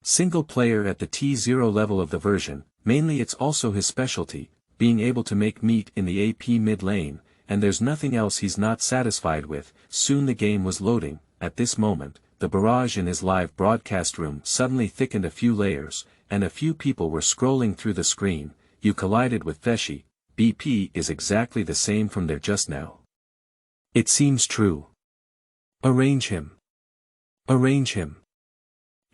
Single player at the T0 level of the version, mainly it's also his specialty, being able to make meat in the AP mid lane, and there's nothing else he's not satisfied with. Soon the game was loading. At this moment, the barrage in his live broadcast room suddenly thickened a few layers, and a few people were scrolling through the screen. You collided with THESHY. BP is exactly the same from there just now. It seems true. Arrange him. Arrange him.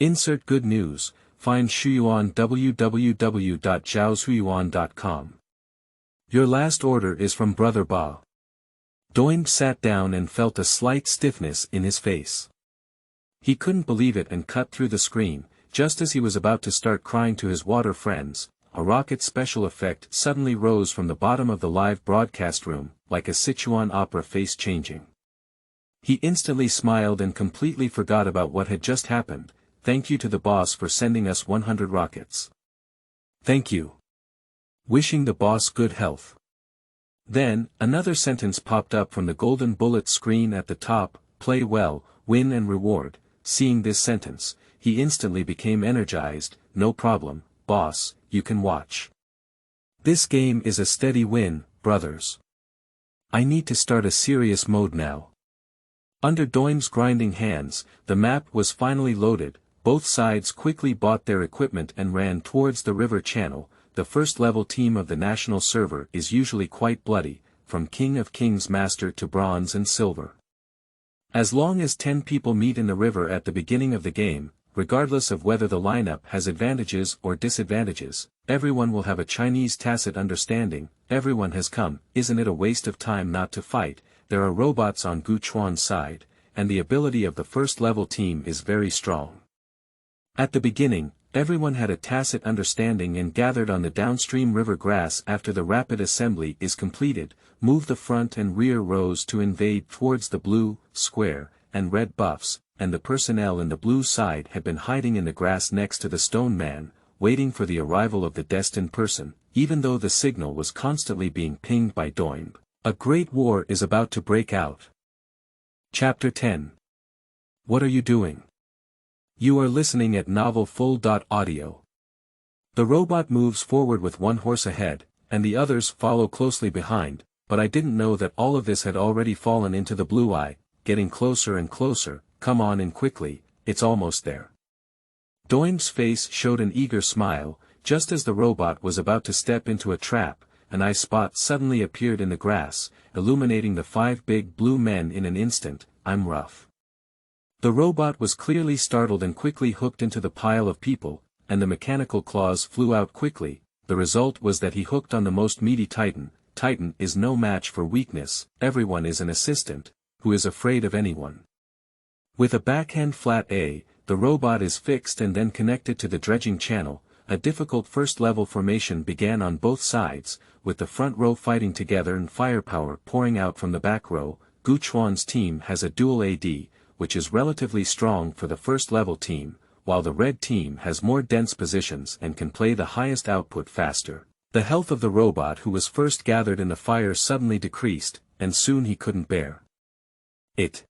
Insert good news, find Shuyuan www.zhaoshuyuan.com. Your last order is from Brother Ba. Doin sat down and felt a slight stiffness in his face. He couldn't believe it and cut through the screen. Just as he was about to start crying to his water friends, a rocket special effect suddenly rose from the bottom of the live broadcast room, like a Sichuan opera face changing. He instantly smiled and completely forgot about what had just happened. Thank you to the boss for sending us 100 rockets. Thank you. Wishing the boss good health. Then, another sentence popped up from the golden bullet screen at the top, play well, win and reward. Seeing this sentence, he instantly became energized. No problem, boss, you can watch. This game is a steady win, brothers. I need to start a serious mode now. Under Doim's grinding hands, the map was finally loaded. Both sides quickly bought their equipment and ran towards the river channel. The first level team of the national server is usually quite bloody, from King of Kings Master to Bronze and Silver. As long as 10 people meet in the river at the beginning of the game, regardless of whether the lineup has advantages or disadvantages, everyone will have a Chinese tacit understanding. Everyone has come. Isn't it a waste of time not to fight? There are robots on Gu Chuan's side, and the ability of the first level team is very strong. At the beginning, everyone had a tacit understanding and gathered on the downstream river grass. After the rapid assembly is completed, move the front and rear rows to invade towards the blue, square, and red buffs, and the personnel in the blue side had been hiding in the grass next to the stone man, waiting for the arrival of the destined person, even though the signal was constantly being pinged by Doimb. A great war is about to break out. Chapter 10. What are you doing? You are listening at novelfull.audio. The robot moves forward with one horse ahead, and the others follow closely behind, but I didn't know that all of this had already fallen into the blue eye, getting closer and closer. Come on in quickly, it's almost there. Doimb's face showed an eager smile. Just as the robot was about to step into a trap, an eye spot suddenly appeared in the grass, illuminating the 5 big blue men in an instant. I'm rough. The robot was clearly startled and quickly hooked into the pile of people, and the mechanical claws flew out quickly. The result was that he hooked on the most meaty Titan. Titan is no match for weakness. Everyone is an assistant, who is afraid of anyone. With a backhand flat A, the robot is fixed and then connected to the dredging channel. A difficult first-level formation began on both sides, with the front row fighting together and firepower pouring out from the back row. Guchuan's team has a dual AD, which is relatively strong for the first-level team, while the red team has more dense positions and can play the highest output faster. The health of the robot who was first gathered in the fire suddenly decreased, and soon he couldn't bear it.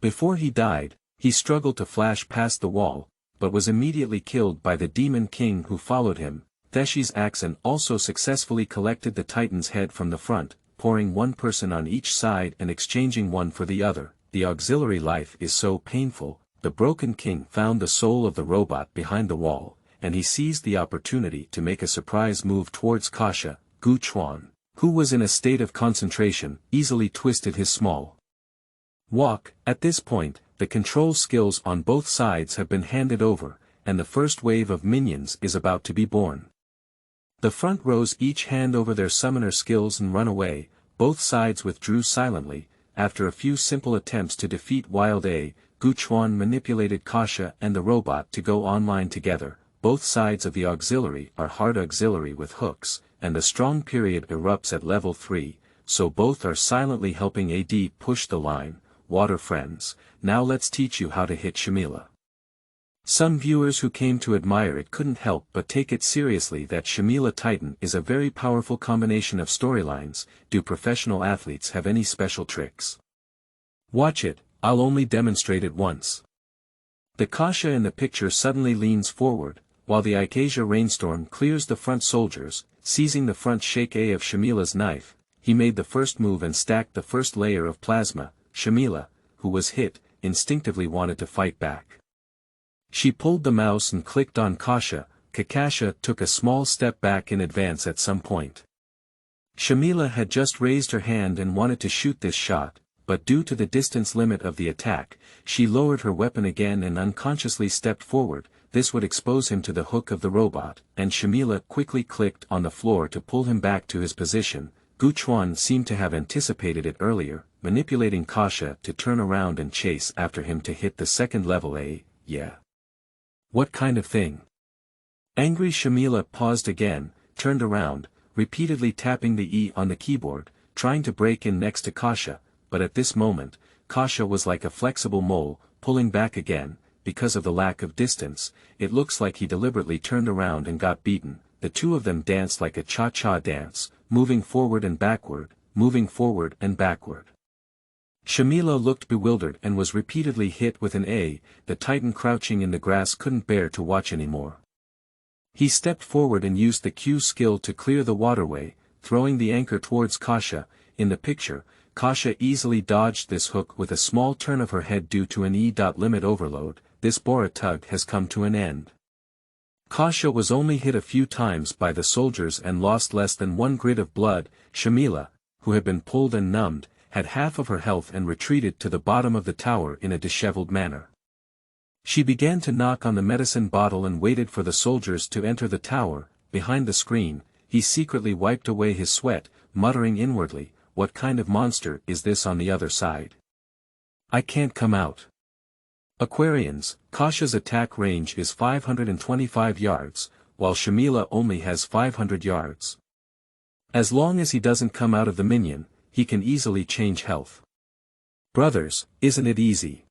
Before he died, he struggled to flash past the wall, but was immediately killed by the Demon King who followed him. THESHY's Axon also successfully collected the Titan's head from the front, pouring one person on each side and exchanging one for the other. The auxiliary life is so painful. The Broken King found the soul of the robot behind the wall, and he seized the opportunity to make a surprise move towards Kasha. Guchuan, who was in a state of concentration, easily twisted his small walk. At this point, the control skills on both sides have been handed over, and the first wave of minions is about to be born. The front rows each hand over their summoner skills and run away. Both sides withdrew silently. After a few simple attempts to defeat Wild A, Guchuan manipulated Kasha and the robot to go online together. Both sides of the auxiliary are hard auxiliary with hooks, and the strong period erupts at level 3, so both are silently helping AD push the line. Water friends, now let's teach you how to hit Shamila. Some viewers who came to admire it couldn't help but take it seriously that Shamila Titan is a very powerful combination of storylines. Do professional athletes have any special tricks? Watch it, I'll only demonstrate it once. The Kasha in the picture suddenly leans forward, while the Ikasia rainstorm clears the front soldiers. Seizing the front shake A of Shamila's knife, he made the first move and stacked the first layer of plasma. Shamila, who was hit, instinctively wanted to fight back. She pulled the mouse and clicked on Kasha. Kasha took a small step back in advance at some point. Shamila had just raised her hand and wanted to shoot this shot, but due to the distance limit of the attack, she lowered her weapon again and unconsciously stepped forward. This would expose him to the hook of the robot, and Shamila quickly clicked on the floor to pull him back to his position. Guchuan seemed to have anticipated it earlier, manipulating Kasha to turn around and chase after him to hit the second level A. Yeah. What kind of thing? Angry Shamila paused again, turned around, repeatedly tapping the E on the keyboard, trying to break in next to Kasha, but at this moment, Kasha was like a flexible mole, pulling back again. Because of the lack of distance, it looks like he deliberately turned around and got beaten. The two of them danced like a cha-cha dance, moving forward and backward, moving forward and backward. Shamila looked bewildered and was repeatedly hit with an A. The Titan crouching in the grass couldn't bear to watch anymore. He stepped forward and used the Q skill to clear the waterway, throwing the anchor towards Kasha. In the picture, Kasha easily dodged this hook with a small turn of her head due to an E.limit overload. This Bora tug has come to an end. Kasha was only hit a few times by the soldiers and lost less than 1 grit of blood. Shamila, who had been pulled and numbed, had half of her health and retreated to the bottom of the tower in a disheveled manner. She began to knock on the medicine bottle and waited for the soldiers to enter the tower. Behind the screen, he secretly wiped away his sweat, muttering inwardly, "What kind of monster is this on the other side? I can't come out." Aquarians, Kasha's attack range is 525 yards, while Shamila only has 500 yards. As long as he doesn't come out of the minion, he can easily change health. Brothers, isn't it easy?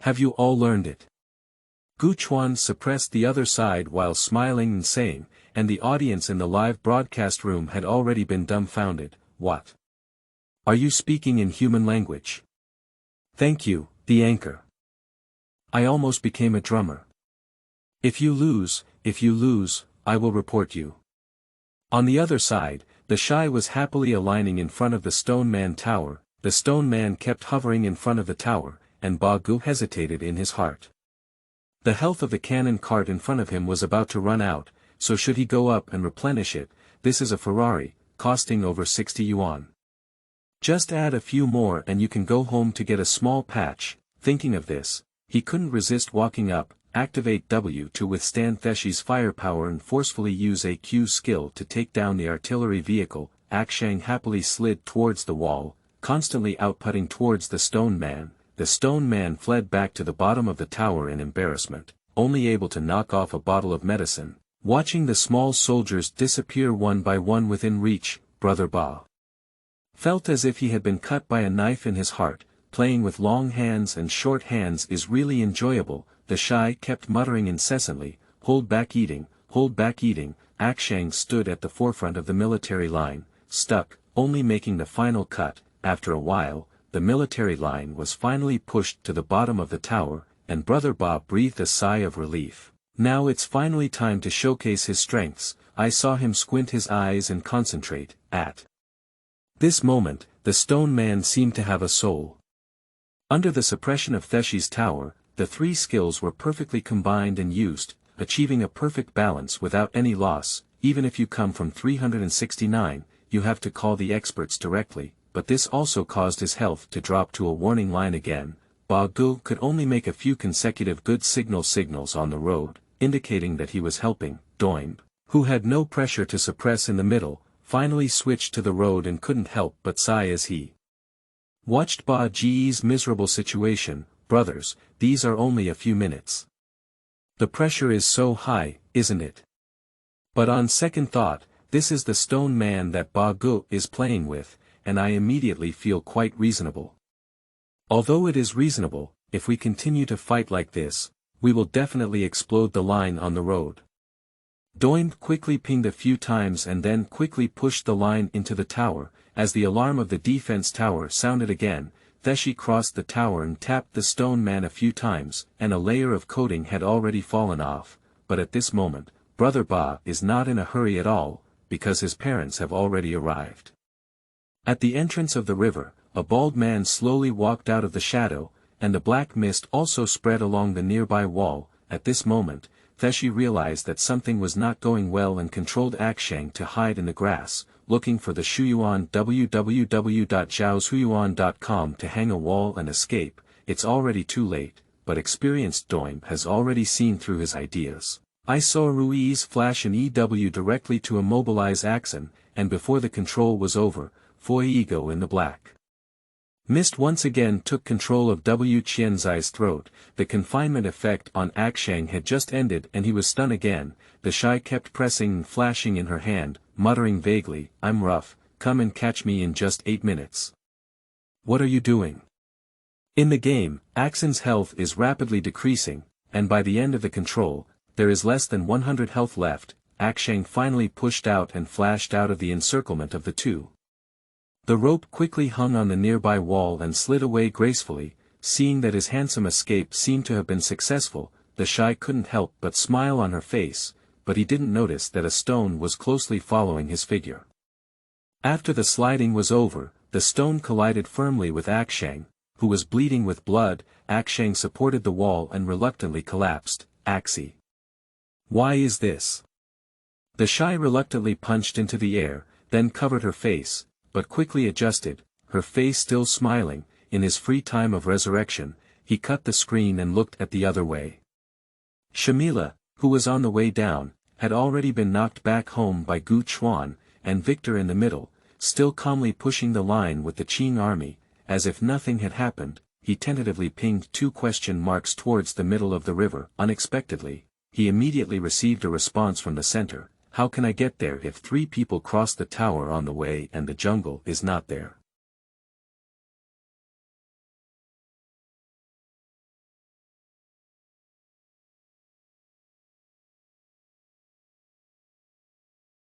Have you all learned it? Guan suppressed the other side while smiling and saying, and the audience in the live broadcast room had already been dumbfounded, what? Are you speaking in human language? Thank you, the anchor. I almost became a drummer. If you lose, I will report you. On the other side, THESHY was happily aligning in front of the Stone Man tower. The Stone Man kept hovering in front of the tower, and Bagu hesitated in his heart. The health of the cannon cart in front of him was about to run out, so should he go up and replenish it? This is a Ferrari, costing over 60 yuan. Just add a few more and you can go home to get a small patch. Thinking of this, he couldn't resist walking up, activate W to withstand THESHY's firepower and forcefully use a Q skill to take down the artillery vehicle. Akshang happily slid towards the wall, constantly outputting towards the Stone Man. The Stone Man fled back to the bottom of the tower in embarrassment, only able to knock off a bottle of medicine. Watching the small soldiers disappear one by one within reach, Brother Ba felt as if he had been cut by a knife in his heart. Playing with long hands and short hands is really enjoyable. THESHY kept muttering incessantly, hold back eating, hold back eating. Akshang stood at the forefront of the military line, stuck, only making the final cut. After a while, the military line was finally pushed to the bottom of the tower, and Brother Ba breathed a sigh of relief. Now it's finally time to showcase his strengths. I saw him squint his eyes and concentrate. At this moment, the Stone Man seemed to have a soul. Under the suppression of THESHY's tower, the three skills were perfectly combined and used, achieving a perfect balance without any loss. Even if you come from 369, you have to call the experts directly, but this also caused his health to drop to a warning line again. Bagu could only make a few consecutive good signals on the road, indicating that he was helping. Doimb, who had no pressure to suppress in the middle, finally switched to the road and couldn't help but sigh as he watched Ba Ji's miserable situation. Brothers, these are only a few minutes. The pressure is so high, isn't it? But on second thought, this is the Stone Man that Bagu is playing with, and I immediately feel quite reasonable. Although it is reasonable, if we continue to fight like this, we will definitely explode the line on the road. Doimb quickly pinged a few times and then quickly pushed the line into the tower. As the alarm of the defense tower sounded again, THESHY crossed the tower and tapped the Stone Man a few times, and a layer of coating had already fallen off. But at this moment, Brother Ba is not in a hurry at all, because his parents have already arrived. At the entrance of the river, a bald man slowly walked out of the shadow, and a black mist also spread along the nearby wall. At this moment, THESHY realized that something was not going well and controlled Akshang to hide in the grass, looking for the Shuyuan www.zhaoshuyuan.com to hang a wall and escape. It's already too late, but experienced Doimb has already seen through his ideas. I saw Ruiz flash an EW directly to immobilize Axon, and before the control was over, Fuego in the black mist once again took control of W Qianzai's throat. The confinement effect on Akshang had just ended and he was stunned again. THESHY kept pressing and flashing in her hand, muttering vaguely, I'm rough, come and catch me in just 8 minutes. What are you doing? In the game, Axon's health is rapidly decreasing, and by the end of the control, there is less than 100 health left. Akshang finally pushed out and flashed out of the encirclement of the two. The rope quickly hung on the nearby wall and slid away gracefully. Seeing that his handsome escape seemed to have been successful, THESHY couldn't help but smile on her face, but he didn't notice that a stone was closely following his figure. After the sliding was over, the stone collided firmly with Akshang, who was bleeding with blood. Akshang supported the wall and reluctantly collapsed. Axie. Why is this? THESHY reluctantly punched into the air, then covered her face, but quickly adjusted, her face still smiling. In his free time of resurrection, he cut the screen and looked at the other way. Shamila, who was on the way down, had already been knocked back home by Guan, and Victor in the middle, still calmly pushing the line with the Qing army. As if nothing had happened, he tentatively pinged 2 question marks towards the middle of the river. Unexpectedly, he immediately received a response from the center. How can I get there if 3 people cross the tower on the way and the jungle is not there?